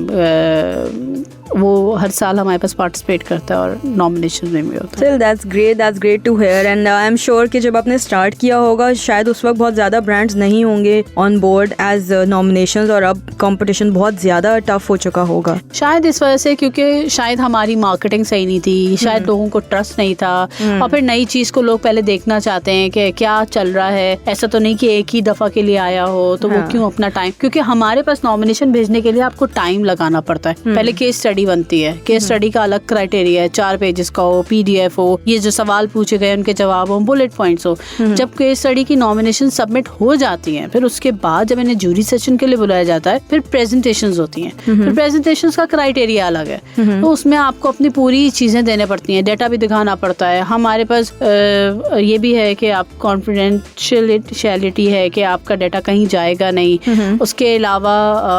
वो हर साल हमारे पास पार्टिसिपेट करता है और नॉमिनेशन में भी होता है। Still, that's great to hear and I am sure कि जब आपने स्टार्ट किया होगा शायद उस वक्त बहुत ज़्यादा ब्रांड्स नहीं होंगे ऑन बोर्ड एज नॉमिनेशंस और अब कंपटीशन बहुत ज़्यादा टफ हो चुका होगा। शायद इस वजह से, क्योंकि शायद हमारी मार्केटिंग सही नहीं थी, शायद लोगों को ट्रस्ट नहीं था और फिर नई चीज़ को लोग पहले देखना चाहते हैं कि क्या चल रहा है। ऐसा तो नहीं कि एक ही दफ़ा के लिए आया हो तो वो क्यों अपना टाइम, क्योंकि हमारे पास नॉमिनेशन भेजने के लिए आपको टाइम लगाना पड़ता है। पहले केस स्टडी बनती है, केस स्टडी का अलग क्राइटेरिया है, 4 पेजेस का हो, PDF हो, ये जो सवाल पूछे गए उनके जवाब हो, बुलेट पॉइंट्स हो। जब केस स्टडी की नॉमिनेशन सबमिट हो जाती है, फिर उसके बाद जब इन्हें जूरी सेशन के लिए बुलाया जाता है, फिर प्रेजेंटेशंस होती हैं। फिर प्रेजेंटेशंस का क्राइटेरिया अलग है, तो उसमें आपको अपनी पूरी चीजें देने पड़ती हैं, डेटा भी दिखाना पड़ता है। हमारे पास ये भी है कि आप कॉन्फिडेंशियलिटी है कि आपका डेटा कहीं जाएगा नहीं। उसके अलावा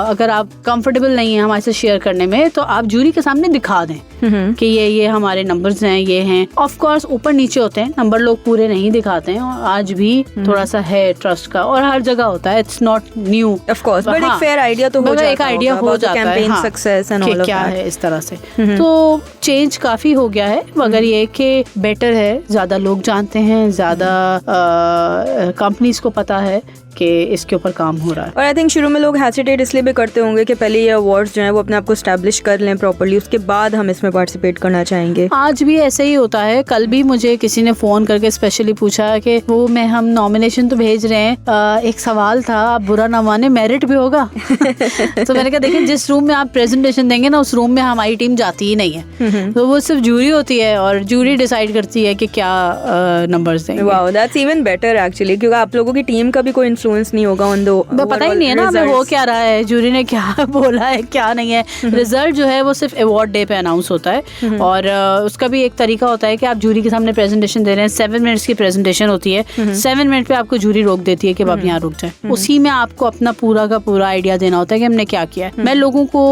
अगर आप कंफर्टेबल नहीं है हमारे से शेयर करने में, तो आप जूरी के सामने दिखा दें कि ये हमारे नंबर्स हैं, ये हैं। ऑफ कोर्स ऊपर नीचे होते हैं नंबर, लोग पूरे नहीं दिखाते हैं, और आज भी थोड़ा सा है ट्रस्ट का, और हर जगह होता है, it's not new of course, but एक फेयर आइडिया तो हो जाता है, एक आइडिया हो जाता है campaign success and all of क्या है इस तरह से। तो चेंज काफी हो गया है, मगर ये कि बेटर है, ज्यादा लोग जानते हैं, ज्यादा कंपनीज को पता है कि इसके ऊपर काम हो रहा है। और आई थिंक शुरू में लोग हेसिटेट इसलिए भी करते होंगे कि पहले ये अवार्ड्स जो हैं वो अपने आप को एस्टैब्लिश कर लें प्रॉपर्ली, उसके बाद हम इसमें पार्टिसिपेट करना चाहेंगे। आज भी ऐसे ही होता है। कल भी मुझे किसी ने फोन करके स्पेशली पूछा कि वो हम नॉमिनेशन तो भेज रहे हैं, एक सवाल था, आप बुरा ना माने, मेरिट भी होगा? तो मैंने कहा देखिए, जिस रूम में आप प्रेजेंटेशन देंगे ना, उस रूम में हमारी टीम जाती ही नहीं है, तो वो सिर्फ जूरी होती है और जूरी डिसाइड करती है कि क्या नंबर्स देंगे। Wow, that's even better actually, क्योंकि आप लोगों की टीम का भी कोई इन्फ्लुएंस नहीं होगा ऑन द, पता ही नहीं है ना हमें हो क्या रहा है, जूरी ने क्या बोला है क्या नहीं है। रिजल्ट जो है वो सिर्फ अवार्ड डे पे अनाउंस होता है, और उसका भी एक तरीका होता है कि आप जूरी के सामने प्रेजेंटेशन दे रहे हैं, 7 मिनट्स की प्रेजेंटेशन होती है, 7 मिनट पे आपको जूरी रोक देती है कि आप यहाँ रुक जाए। उसी में आपको अपना पूरा का पूरा आइडिया देना होता है कि हमने क्या किया है। मैं लोगों को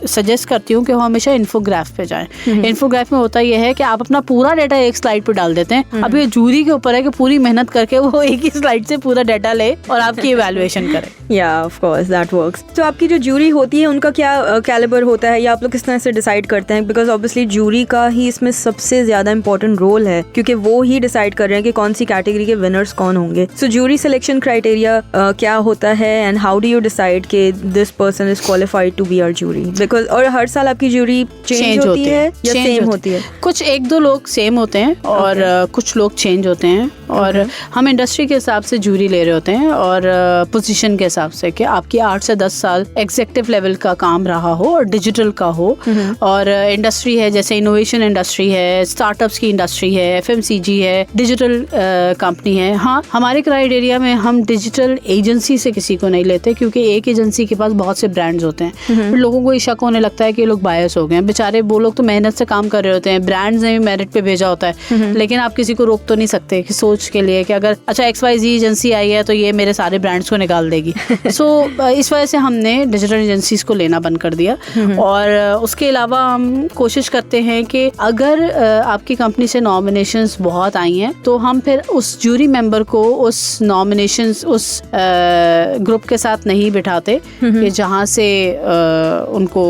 सजेस्ट करती हूँ कि वो हमेशा इन्फोग्राफ पे जाएं। इन्फोग्राफ में होता यह है कि आप अपना पूरा डाटा एक स्लाइड पे डाल देते हैं। अब ये जूरी के ऊपर है कि पूरी मेहनत करके वो एक ही स्लाइड से पूरा डाटा ले और आपकी इवैल्यूएशन करे। या ऑफ कोर्स दैट वर्क्स। तो आपकी जो जूरी होती है उनका क्या कैलिबर होता है, या आप लोग किस तरह से डिसाइड करते हैं? बिकॉज ऑब्वियसली जूरी का ही इसमें सबसे ज्यादा इंपॉर्टेंट रोल है, क्योंकि वो ही डिसाइड कर रहे हैं कि कौन सी कैटेगरी के विनर्स कौन होंगे। सो जूरी सिलेक्शन क्राइटेरिया क्या होता है, and how do you decide कि this person is qualified to be our jury? Because और हर साल आपकी जूरी चेंज होती है या सेम होती है? कुछ 1-2 लोग सेम होते हैं और कुछ लोग चेंज होते हैं, और हम इंडस्ट्री के हिसाब से जूरी ले रहे होते हैं और पोजीशन के हिसाब से कि आपकी 8 से 10 साल एग्जीक्यूटिव लेवल का काम रहा हो और डिजिटल का हो, और इंडस्ट्री है जैसे इनोवेशन इंडस्ट्री है, स्टार्टअप्स की इंडस्ट्री है, FMCG है, डिजिटल कंपनी है। हाँ, हमारे क्राइटेरिया में हम डिजिटल एजेंसी से किसी को नहीं लेते, क्योंकि एक एजेंसी के पास बहुत से ब्रांड्स होते हैं। फिर लोगों को ये शक होने लगता है कि ये लोग बायस हो गए हैं। बेचारे वो लोग तो मेहनत से काम कर रहे होते हैं, ब्रांड्स ने भी मेरिट पे भेजा होता है, लेकिन आप किसी को रोक तो नहीं सकते कि सोच के लिए कि अगर अच्छा XYZ एजेंसी आई है तो ये मेरे सारे ब्रांड्स को निकाल देगी। सो इस वजह से हमने डिजिटल एजेंसीज को लेना बंद कर दिया। और उसके अलावा हम कोशिश करते हैं कि अगर आपकी कंपनी से नॉमिनेशंस बहुत आई हैं तो हम फिर उस जूरी मेंबर को उस नॉमिनेशंस उस ग्रुप के साथ नहीं बिठाते कि जहाँ से उनको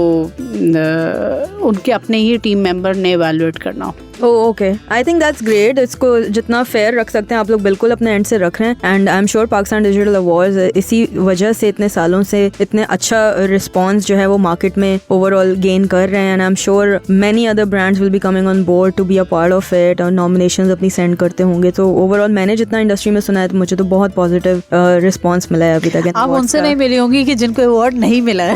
उनके अपने ही टीम मेंबर ने इवैल्यूएट करना हो। Okay, I think that's great. इसको जितना फेयर रख सकते हैं आप लोग बिल्कुल अपने एंड से रख रहे हैं। And I am sure Pakistan digital awards इसी वजह से इतने सालों से इतने अच्छा रिस्पांस जो है वो मार्केट में ओवरऑल गेन कर रहे हैं। And I am sure many other brands will be coming on board to be a part of it और नॉमिनेशंस अपनी सेंड करते होंगे। तो ओवरऑल मैंने जितना इंडस्ट्री में सुना है तो मुझे तो बहुत पॉजिटिव रिस्पॉन्स मिला है अभी तक। आप उनसे नहीं मिली होंगी कि जिनको अवार्ड नहीं मिला है।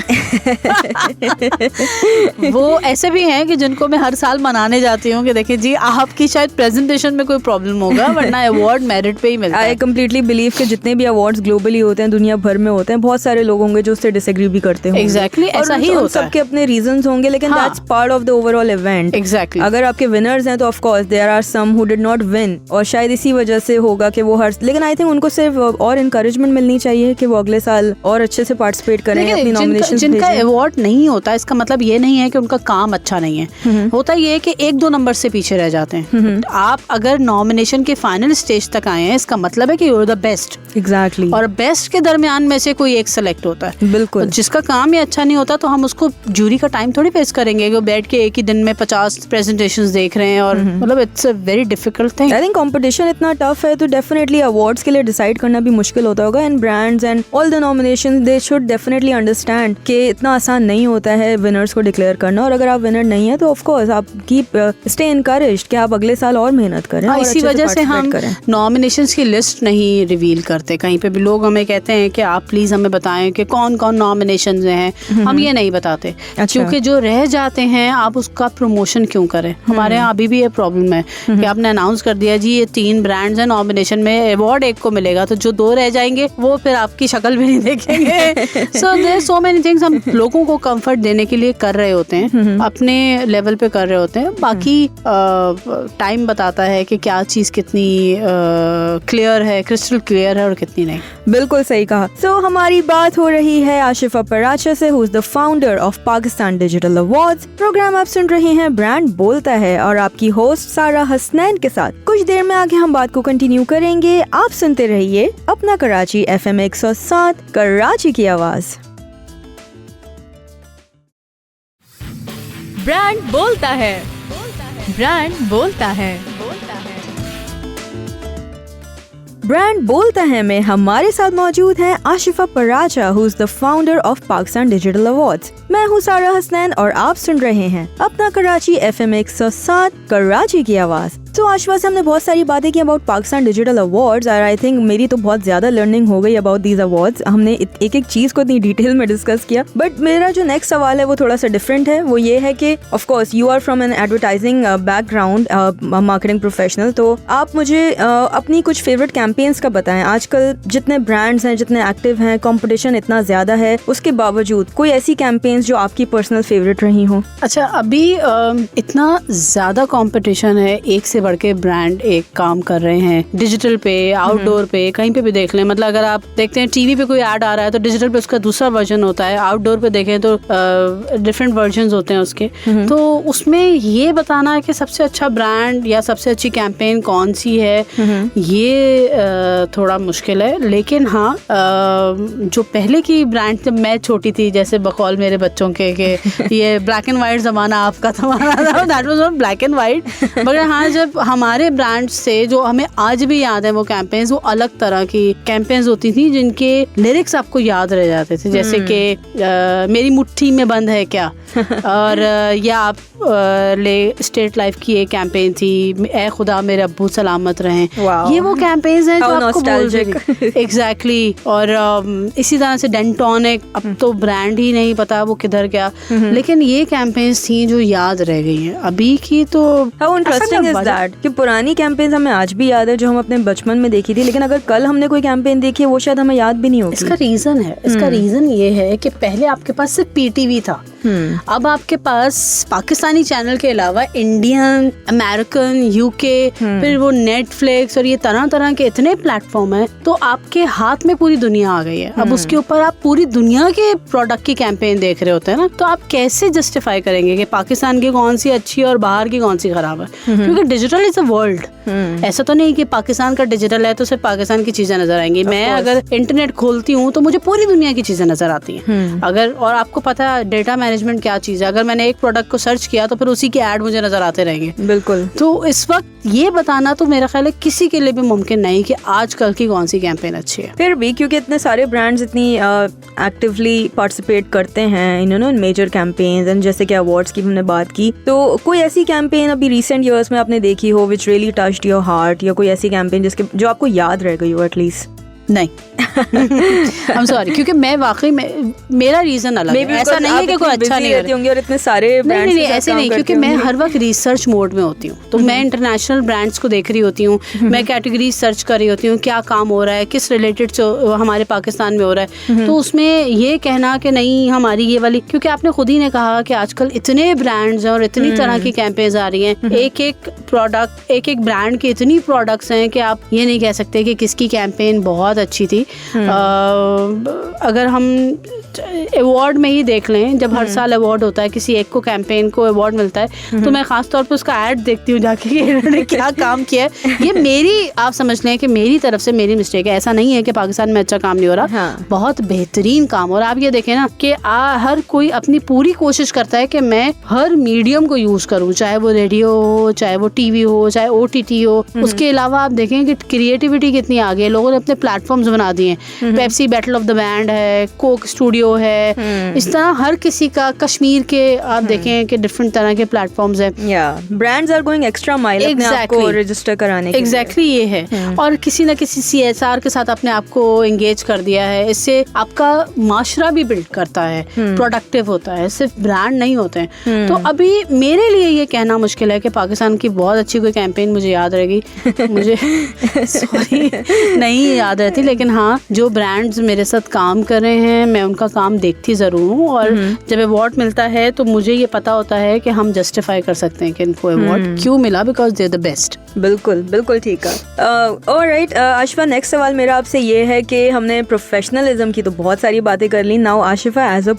वो ऐसे भी हैं कि जिनको मैं हर साल मनाने जाती हूँ कि देखिए जी आपकी शायद प्रेजेंटेशन में कोई प्रॉब्लम होगा वरना अवार्ड मेरिट पे ही मिलता है। आई कम्प्लीटली बिलीव कि जितने भी अवार्ड्स ग्लोबली होते हैं दुनिया भर में होते हैं बहुत सारे लोग होंगे जो उससे डिसएग्री भी करते होंगे। एग्जैक्टली ऐसा ही होता है। सबके अपने रीजंस होंगे लेकिन that's part of the overall event. Exactly अगर आपके विनर्स हैं तो of course there are some who did not win और शायद इसी वजह से होगा कि वो हर, लेकिन आई थिंक उनको सिर्फ और एनकरेजमेंट मिलनी चाहिए कि वो अगले साल और अच्छे से पार्टिसिपेट करें अपनी नॉमिनेशन। जिनका अवार्ड नहीं होता इसका मतलब ये नहीं है कि उनका काम अच्छा नहीं है। होता ये है कि 1-2 नंबर से पीछे रह जाते हैं। आप अगर नॉमिनेशन के फाइनल स्टेज तक आए हैं इसका मतलब है कि you are the best. Exactly. और बेस्ट के दरमियान में से कोई एक सेलेक्ट होता है। बिल्कुल। जिसका काम ही अच्छा नहीं होता तो हम उसको जूरी का टाइम थोड़ी वेस्ट करेंगे कि बैठ के एक ही दिन में 50 प्रेजेंटेशंस देख रहे हैं और मतलब it's a very difficult thing. I think competition इतना टफ है तो डेफिनेटली अवार्ड्स के लिए डिसाइड करना भी मुश्किल होता होगा। And brands and all the nominations they should definitely understand कि इतना आसान नहीं होता है विनर्स को डिक्लेयर करना। और अगर आप विनर नहीं है तो ऑफ कोर्स आप कीप स्टे एनकरेज्ड कि आप अगले साल और मेहनत करें। और इसी वजह से हम नॉमिनेशंस की लिस्ट नहीं रिवील करते। कहीं पे भी लोग हमें कहते हैं कि आप प्लीज हमें बताएं कि कौन कौन नॉमिनेशंस में हैं। हम ये नहीं बताते क्योंकि जो रह जाते हैं आप उसका प्रमोशन क्यों करें। हमारे यहाँ अभी भी ये प्रॉब्लम है कि आपने अनाउंस कर दिया जी ये 3 ब्रांड्स हैं नॉमिनेशन में, अवार्ड एक को मिलेगा तो जो 2 रह जाएंगे वो फिर आपकी शक्ल भी नहीं देखेंगे। So there so many things हम लोगों को कंफर्ट देने के लिए कर रहे होते हैं, अपने लेवल पे कर रहे होते हैं। बाकी टाइम बताता है कि क्या चीज कितनी क्लियर है, क्रिस्टल क्लियर है और कितनी नहीं। बिल्कुल सही कहा। सो हमारी बात हो रही है आशिफा पराचा से, who is the founder of Pakistan digital awards. Program आप सुन रहे हैं ब्रांड बोलता है और आपकी होस्ट सारा हसनैन के साथ। कुछ देर में आगे हम बात को कंटिन्यू करेंगे। आप सुनते रहिए अपना कराची FM 107 कराची की आवाज। ब्रांड बोलता है, ब्रांड बोलता है। ब्रांड बोलता है में हमारे साथ मौजूद हैं Ashifa Paracha, who is the founder of Pakistan digital awards. मैं हूँ सारा हसनैन और आप सुन रहे हैं अपना कराची FM 107 कराची की आवाज। तो आशिफा से हमने बहुत सारी बातें की अबाउट पाकिस्तान डिजिटल अवार्ड्स और आई थिंक मेरी तो बहुत ज्यादा लर्निंग हो गई अबाउट दीज अवार्ड्स। हमने एक एक चीज को इतनी डिटेल में डिस्कस किया। बट मेरा जो नेक्स्ट सवाल है वो थोड़ा सा डिफरेंट है। वो ये है कि of course you are from an advertising background, marketing professional. तो आप मुझे अपनी कुछ फेवरेट कैंपेन्स का बताएं। आजकल जितने ब्रांड्स हैं, जितने एक्टिव हैं, कंपटीशन इतना ज्यादा है, उसके बावजूद कोई ऐसी कैंपेन्स जो आपकी पर्सनल फेवरेट रही हो? अच्छा, अभी इतना ज्यादा कंपटीशन है, एक से बढ़ के ब्रांड एक काम कर रहे हैं डिजिटल पे, आउटडोर पे, कहीं पे भी देख लें। मतलब अगर आप देखते हैं टीवी पे कोई ऐड आ रहा है तो डिजिटल पे उसका दूसरा वर्जन होता है, आउटडोर पे देखें तो डिफरेंट वर्जन होते हैं उसके। तो उसमें ये बताना है कि सबसे अच्छा ब्रांड या सबसे अच्छी कैंपेन कौन सी है, ये थोड़ा मुश्किल है। लेकिन हाँ, जो पहले की ब्रांड, जब मैं छोटी थी, जैसे बकौल मेरे बच्चों के ये ब्लैक एंड व्हाइट जमाना आपका जमाना था, that was not black and white. मगर हाँ, जब हमारे ब्रांड से जो हमें आज भी याद है वो कैंपेन्स, वो अलग तरह की कैंपेन्स होती थी जिनके लिरिक्स आपको याद रह जाते थे। जैसे कि मेरी मुट्ठी में बंद है क्या, और या आप ले स्टेट लाइफ की एक कैंपेन थी, ए खुदा मेरे अब्बू सलामत रहें। ये वो कैंपेन्स हैं जो आपको बोल एग्जैक्टली। और इसी तरह से डेंटोनिक, अब तो ब्रांड ही नहीं पता वो किधर गया, लेकिन ये कैंपेन्स थी जो याद रह गई हैं। अभी की तो हाउ इंटरेस्टिंग इज दैट कि पुरानी कैंपेन्स हमें आज भी याद है जो हम अपने बचपन में देखी थी, लेकिन अगर कल हमने कोई कैंपेन देखी है वो शायद हमें याद भी नहीं होगी। इसका रीजन है, इसका रीजन ये है कि पहले आपके पास सिर्फ पीटीवी था, अब आपके पास पाकिस्तानी चैनल के अलावा इंडियन, अमेरिकन, यूके, फिर वो नेटफ्लिक्स और ये तरह तरह के इतने प्लेटफॉर्म है, तो आपके हाथ में पूरी दुनिया आ गई है। अब उसके ऊपर आप पूरी दुनिया के प्रोडक्ट की कैंपेन देख रहे होते हैं ना, तो आप कैसे जस्टिफाई करेंगे कि पाकिस्तान की कौन सी अच्छी और बाहर की कौन सी खराब है? क्योंकि डिजिटल इज अ वर्ल्ड। ऐसा तो नहीं कि पाकिस्तान का डिजिटल है तो सिर्फ पाकिस्तान की चीजें नजर आएंगी। मैं अगर इंटरनेट खोलती हूँ तो मुझे पूरी दुनिया की चीजें नजर आती हैं। अगर, और आपको पता है डेटा मैनेजमेंट क्या चीज है, अगर मैंने एक प्रोडक्ट को सर्च किया तो फिर उसी के ऐड मुझे नजर आते रहेंगे। बिल्कुल। तो इस वक्त ये बताना तो मेरा ख्याल है किसी के लिए भी मुमकिन नहीं कि आजकल की कौन सी कैंपेन अच्छी है। फिर भी क्योंकि इतने सारे ब्रांड्स इतनी एक्टिवली पार्टिसिपेट करते हैं इन मेजर कैंपेन्स, एंड जैसे कि अवार्ड्स की हमने बात की, तो कोई ऐसी कैंपेन अभी रिसेंट ईयर्स में आपने देखी हो which really touched your heart, या कोई ऐसी कैंपेन जिसके जो आपको याद रह गई हो एटलीस्ट? नहीं। I'm sorry, क्योंकि मैं वाकई में, मेरा रीजन अलग है। ऐसा नहीं है कि कोई अच्छा नहीं रहती होंगी और इतने सारे ब्रांड्स नहीं ऐसे नहीं, क्योंकि मैं हर वक्त रिसर्च मोड में होती हूँ। तो मैं इंटरनेशनल ब्रांड्स को देख रही होती हूँ, मैं कैटेगरी सर्च कर रही होती हूँ, क्या काम हो रहा है, किस रिलेटेड हमारे पाकिस्तान में हो रहा है। तो उसमें ये कहना कि नहीं हमारी ये वाली, क्योंकि आपने खुद ही ने कहा कि आजकल इतने ब्रांड्स हैं और इतनी तरह की कैंपेन्स आ रही हैं, एक एक प्रोडक्ट, एक एक ब्रांड के इतनी प्रोडक्ट्स हैं कि आप ये नहीं कह सकते कि किसकी कैंपेन बहुत अच्छी थी। अगर हम अवार्ड में ही देख लें, जब हर साल अवार्ड होता है, किसी एक को कैंपेन को अवार्ड मिलता है, तो मैं खास तौर पे उसका ऐड देखती हूँ जाके कि इन्होंने क्या काम किया है। ये मेरी, आप समझ लें कि मेरी तरफ से मेरी मिस्टेक है। ऐसा नहीं है कि पाकिस्तान में अच्छा काम नहीं हो रहा। हाँ। बहुत बेहतरीन काम हो रहा है। आप ये देखें ना कि हर कोई अपनी पूरी कोशिश करता है कि मैं हर मीडियम को यूज करूँ, चाहे वो रेडियो हो, चाहे वो टीवी हो, चाहे OTT हो। उसके अलावा आप देखें कि क्रिएटिविटी कितनी आगे है, लोगों ने अपने प्लेटफॉर्म्स बना दिए हैं। Pepsi battle of the band है, कोक स्टूडियो है, इस तरह हर किसी का, कश्मीर के आप देखें कि डिफरेंट तरह के प्लेटफॉर्म्स हैं। Brands are going extra mile अपने आप को रजिस्टर कराने के लिए। ये है। और किसी न किसी CSR के साथ अपने आप को एंगेज कर दिया है। इससे आपका माशरा भी बिल्ड करता है, प्रोडक्टिव होता है, सिर्फ ब्रांड नहीं होते हैं। तो अभी मेरे लिए ये कहना मुश्किल है कि पाकिस्तान की बहुत अच्छी कोई कैंपेन मुझे याद रहेगी, मुझे सॉरी नहीं याद रहती, लेकिन हाँ जो ब्रांड्स मेरे साथ काम कर रहे हैं मैं उनका काम देखती ज़रूर हूँ। और जब अवार्ड मिलता है तो मुझे ये पता होता है कि हम जस्टिफाई कर सकते हैं कि इनको अवार्ड क्यों मिला, because they are the best. बिल्कुल बिल्कुल ठीक है। ऑलराइट आशिफा, नेक्स्ट सवाल मेरा आपसे ये है कि हमने प्रोफेशनलिज्म की तो बहुत सारी बातें कर ली। Now Ashifa, as a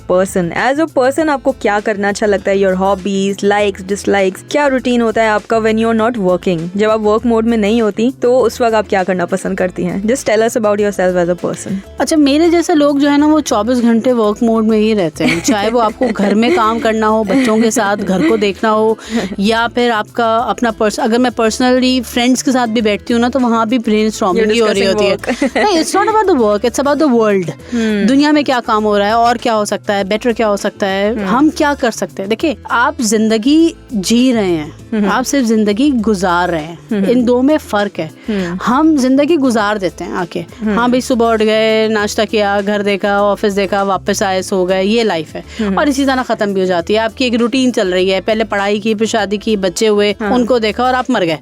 person आपको क्या करना अच्छा लगता है? योर हॉबीज, लाइक्स, डिसलाइक्स, क्या रूटीन होता है आपका when you are not working? जब आप वर्क मोड में नहीं होती तो उस वक्त आप क्या करना पसंद करती हैं? Just tell us about yourself as a person. अच्छा, मेरे जैसे लोग जो है ना वो 24 घंटे वर्क मोड में ही रहते हैं, चाहे वो आपको घर में काम करना हो, बच्चों के साथ घर को देखना हो, या फिर आपका अपना अगर मैं पर्सनली फ्रेंड्स के साथ भी बैठती हूँ ना तो वहाँ भी ब्रेनस्टॉर्मिंग ही हो रही होती है। नहीं, it's not about the work, it's about the world. दुनिया में क्या काम हो रहा है और क्या हो सकता है, बेटर क्या हो सकता है, हम क्या कर सकते हैं। देखिए, आप जिंदगी जी रहे हैं, आप सिर्फ जिंदगी गुजार रहे हैं, इन दो में फर्क है। हम जिंदगी गुजार देते हैं आके, हाँ भाई सुबह उठ गए, नाश्ता किया, घर देखा, ऑफिस देखा, वापस आए, सो गए, ये लाइफ है और इसी तरह खत्म भी हो जाती है। आपकी एक रूटीन चल रही है, पहले पढ़ाई की, फिर शादी की, बच्चे हुए, उनको देखा और आप मर गए।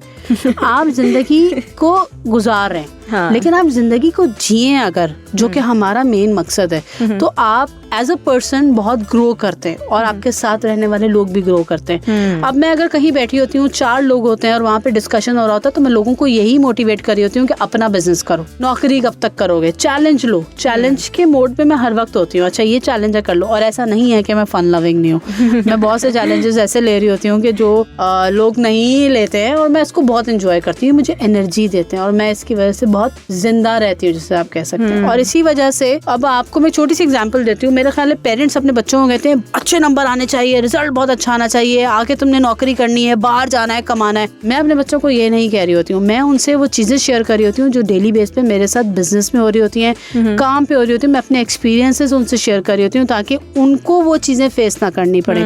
आप जिंदगी को गुजार रहे हैं, लेकिन आप जिंदगी को जिए अगर, जो कि हमारा मेन मकसद है, तो आप एज अ पर्सन बहुत ग्रो करते हैं और आपके साथ रहने वाले लोग भी ग्रो करते हैं। अब मैं अगर कहीं बैठी होती हूँ, 4 लोग होते हैं और वहाँ पे डिस्कशन हो रहा होता है, तो मैं लोगों को यही मोटिवेट कर रही होती हूँ कि अपना बिजनेस करो, नौकरी कब तक करोगे, चैलेंज लो। चैलेंज के मोड पे मैं हर वक्त होती हूँ, अच्छा ये चैलेंज है कर लो। और ऐसा नहीं है कि मैं फन लविंग नहीं हूँ, मैं बहुत से चैलेंजेस ऐसे ले रही होती हूँ कि जो लोग नहीं लेते हैं, और मैं इसको बहुत इंजॉय करती हूँ, मुझे एनर्जी देते हैं और मैं इसकी वजह से बहुत जिंदा रहती हूँ, जिससे आप कह सकते हैं। और इसी वजह से अब आपको मैं छोटी सी एग्जांपल देती हूँ। मेरे ख्याल है पेरेंट्स अपने बच्चों को कहते हैं अच्छे नंबर आने चाहिए, रिजल्ट बहुत अच्छा आना चाहिए, आगे तुमने नौकरी करनी है, बाहर जाना है, कमाना है। मैं अपने बच्चों को ये नहीं कह रही होती हूँ, मैं उनसे वो चीजें शेयर कर रही होती हूँ जो डेली बेस पे मेरे साथ बिजनेस में हो रही होती हैं, काम पे हो रही होती है। मैं अपने एक्सपीरियंसेस उनसे शेयर कर रही होती हूँ ताकि उनको वो चीजें फेस ना करनी पड़े।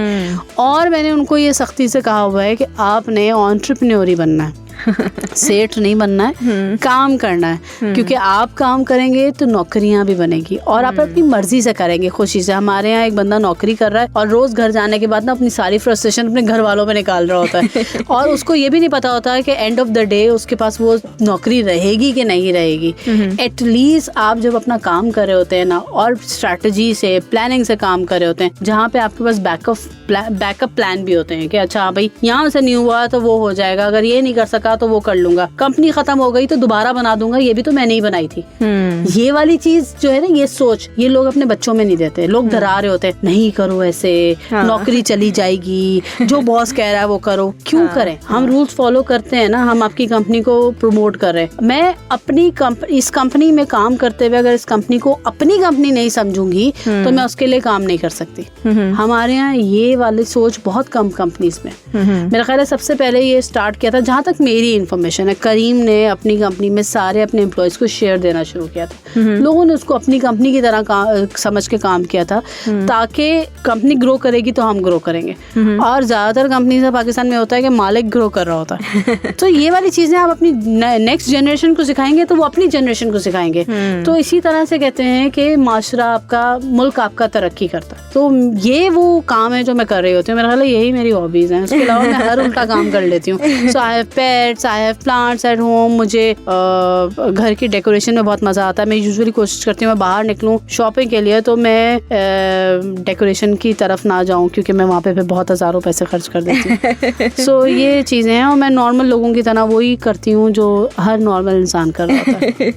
और मैंने उनको ये सख्ती से कहा हुआ है कि आपने एंटरप्रेन्योर ही बनना है। सेठ नहीं बनना है, काम करना है, क्योंकि आप काम करेंगे तो नौकरियां भी बनेगी और आप अपनी मर्जी से करेंगे, खुशी से। हमारे यहाँ एक बंदा नौकरी कर रहा है और रोज घर जाने के बाद ना अपनी सारी फ्रस्ट्रेशन अपने घर वालों पे निकाल रहा होता है और उसको ये भी नहीं पता होता है कि एंड ऑफ द डे उसके पास वो नौकरी रहेगी कि नहीं रहेगी। एटलीस्ट आप जब अपना काम कर रहे होते हैं ना और स्ट्रैटेजी से, प्लानिंग से काम कर रहे होते हैं, जहाँ पे आपके पास बैकअप प्लान भी होते हैं कि अच्छा हाँ भाई यहाँ से नहीं हुआ तो वो हो जाएगा, अगर ये नहीं कर सका तो वो कर लूंगा, कंपनी खत्म हो गई तो दोबारा बना दूंगा, ये भी तो मैंने ही बनाई थी। ये वाली चीज जो है ना, ये सोच ये लोग अपने बच्चों में नहीं देते। लोग डरा रहे होते हैं, नहीं करो ऐसे, नौकरी चली जाएगी, जो बॉस कह रहा है वो करो। क्यों करें? हम रूल्स फॉलो करते हैं ना, हम आपकी कंपनी को प्रमोट कर रहे हैं। मैं अपनी इस कंपनी में काम करते हुए अगर इस कंपनी को अपनी कंपनी नहीं समझूंगी तो मैं उसके लिए काम नहीं कर सकती। हमारे यहाँ ये वाली सोच बहुत कम कंपनीज में। मेरा ख्याल है सबसे पहले ये स्टार्ट किया था, जहाँ तक मेरी इन्फॉर्मेशन है, करीम ने अपनी कंपनी में सारे अपने एम्प्लॉयज को शेयर देना शुरू किया था। लोगों ने उसको अपनी कंपनी की तरह समझ के काम किया था, ताकि कंपनी ग्रो करेगी तो हम ग्रो करेंगे। और ज्यादातर कंपनी से पाकिस्तान में होता है कि मालिक ग्रो कर रहा होता है। तो ये वाली चीजें आप अपनी नेक्स्ट जनरेशन को सिखाएंगे तो वो अपनी जनरेशन को सिखाएंगे। तो इसी तरह से कहते हैं कि माशरा आपका, मुल्क आपका तरक्की करता है। तो ये वो काम है जो मैं कर रही होती हूँ। मेरा ख्याल है यही मेरी हॉबीज हैं। उसके अलावा मैं हर उल्टा काम कर लेती हूँ। So I have pets, I have plants at home. मुझे घर की डेकोरेशन में बहुत मजा आता है। मैं यूजुअली कोशिश करती हूँ मैं बाहर निकलूँ शॉपिंग के लिए तो मैं डेकोरेशन की तरफ ना जाऊँ, क्योंकि मैं वहाँ पे बहुत हज़ारों पैसे खर्च कर देती हूँ। सो ये चीज़ें हैं और मैं नॉर्मल लोगों की तरह वही करती हूँ जो हर नॉर्मल इंसान कर रहा होता है।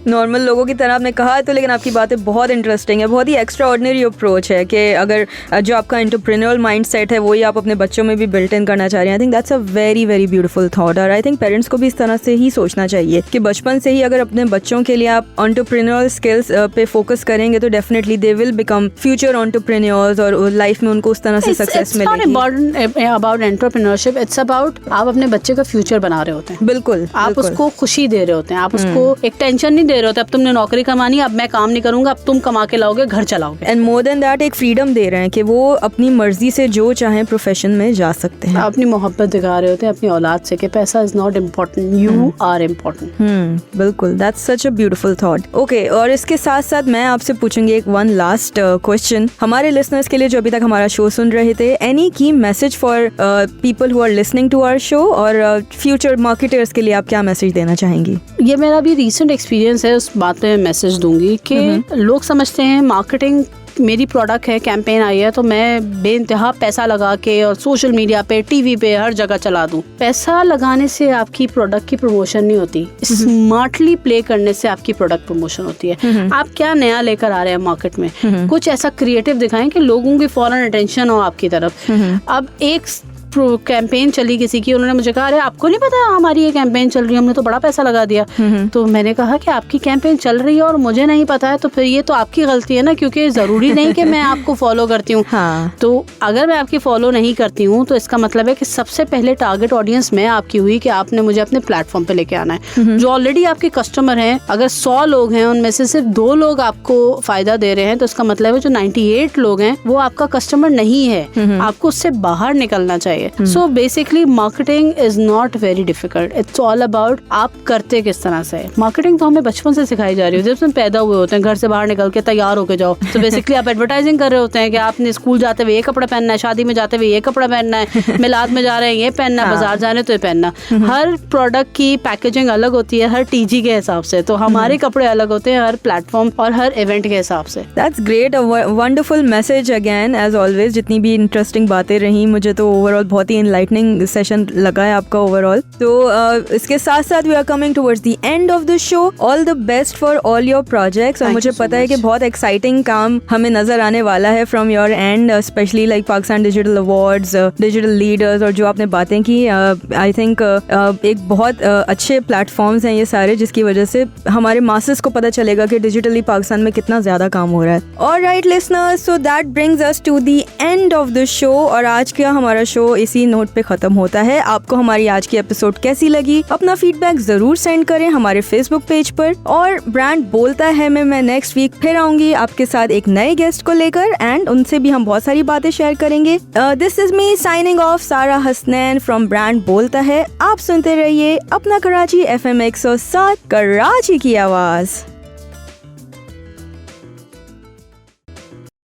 नॉर्मल लोगों की तरह आपने कहा तो, लेकिन आपकी बातें बहुत इंटरेस्टिंग है। बहुत ही एक्स्ट्रा ऑर्डिनरी अप्रोच है कि अगर जो आपका एंटरप्रेन्योरल माइंडसेट है वही आप अपने बच्चों में भी बिल्ट इन करना चाह रहे हैं। I think that's a very very beautiful thought. और आई थिंक पेरेंट्स को भी इस तरह से ही सोचना चाहिए कि बचपन से ही अगर अपने बच्चों के लिए आप एंटरप्रेन्योरल स्किल्स पे फोकस करेंगे तो definitely they will become future entrepreneurs और लाइफ में उनको उस तरह से सक्सेस मिलेगी। It's not about entrepreneurship, it's about आप अपने बच्चे का फ्यूचर बना रहे होते हैं। बिल्कुल, आप उसको खुशी दे रहे होते हैं, आप उसको एक टेंशन नहीं दे रहे होते अब तुमने नौकरी कमानी, अब मैं काम नहीं करूंगा, अब तुम कमा के लाओगे, घर चलाओगे। एंड मोर देन दैट एक फ्रीडम दे रहे हैं कि वो अपनी मर्जी से जो चाहे प्रोफेशन में जा सकते हैं। आप अपनी मोहब्बत दिखा रहे होते हैं अपनी औलाद से कि पैसा is not important, you are important. बिल्कुल, that's such a beautiful thought. Okay, और इसके साथ साथ मैं आपसे पूछूंगी एक वन लास्ट क्वेश्चन हमारे लिसनर्स के लिए जो अभी तक हमारा शो सुन रहे थे। Any key message for people who are listening to our show, और फ्यूचर मार्केटर्स के लिए आप क्या मैसेज देना चाहेंगी? ये मेरा भी रीसेंट एक्सपीरियंस है, उस बात पे मैसेज दूंगी कि लोग समझते हैं मार्केटिंग मेरी प्रोडक्ट है, कैंपेन आई है तो मैं बेइंतहा पैसा लगा के और सोशल मीडिया पे, टीवी पे, हर जगह चला दूं। पैसा लगाने से आपकी प्रोडक्ट की प्रमोशन नहीं होती, स्मार्टली प्ले करने से आपकी प्रोडक्ट प्रमोशन होती है। आप क्या नया लेकर आ रहे हैं मार्केट में, कुछ ऐसा क्रिएटिव दिखाएं कि लोगों की फौरन अटेंशन हो आपकी तरफ। अब एक कैंपेन चली किसी की, उन्होंने मुझे कहा अरे आपको नहीं पता हमारी ये कैंपेन चल रही है, हमने तो बड़ा पैसा लगा दिया। तो मैंने कहा कि आपकी कैंपेन चल रही है और मुझे नहीं पता है तो फिर ये तो आपकी गलती है ना, क्योंकि जरूरी नहीं कि मैं आपको फॉलो करती हूँ। तो अगर मैं आपकी फॉलो नहीं करती हूँ तो इसका मतलब है कि सबसे पहले टारगेट ऑडियंस मैं आपकी हुई कि आपने मुझे अपने प्लेटफॉर्म पे लेके आना है। जो ऑलरेडी आपके कस्टमर हैं, अगर 100 लोग हैं उनमें से सिर्फ 2 लोग आपको फायदा दे रहे हैं तो इसका मतलब है जो 98 लोग हैं वो आपका कस्टमर नहीं है, आपको उससे बाहर निकलना चाहिए। So basically marketing is not very difficult, it's all about आप करते किस तरह से। मार्केटिंग तो हमें बचपन से सिखाई जा रही है, जब हम पैदा हुए होते हैं घर से बाहर निकल के तैयार होके जाओ तो बेसिकली आप एडवर्टाइजिंग कर रहे होते हैं कि आपने स्कूल जाते हुए ये कपड़ा पहनना है, शादी में जाते हुए ये कपड़ा पहनना है, मिलाद में जा रहे हैं ये पहनना है, बाजार जाने तो ये पहनना। हर प्रोडक्ट की पैकेजिंग अलग होती है हर टीजी के हिसाब से, तो हमारे कपड़े अलग होते हैं हर प्लेटफॉर्म और हर इवेंट के हिसाब से। That's great, a wonderful message again as always. जितनी भी इंटरेस्टिंग बातें रही, मुझे तो ओवरऑल बहुत ही एनलाइटनिंग सेशन लगा है आपका ओवरऑल। तो इसके साथ साथ we are coming towards the end of the show. All the best for all your projects. और मुझे पता है कि बहुत एक्साइटिंग काम हमें नजर आने वाला है from your and, specially like Pakistan digital awards, digital leaders, और जो आपने बातें की आई थिंक एक बहुत अच्छे प्लेटफॉर्म्स हैं ये सारे, जिसकी वजह से हमारे मासेस को पता चलेगा कि डिजिटली पाकिस्तान में कितना ज्यादा काम हो रहा है। Alright listeners, so that brings us to the end of the show. और आज का हमारा शो इसी नोट पे खत्म होता है। आपको हमारी आज की एपिसोड कैसी लगी, अपना फीडबैक जरूर सेंड करें हमारे फेसबुक पेज पर। और ब्रांड बोलता है में मैं नेक्स्ट वीक फिर आऊंगी आपके साथ एक नए गेस्ट को लेकर, एंड उनसे भी हम बहुत सारी बातें शेयर करेंगे। This is me signing off, सारा हसनैन फ्रॉम ब्रांड बोलता है। आप सुनते रहिए अपना कराची FM 107, कराची की आवाज।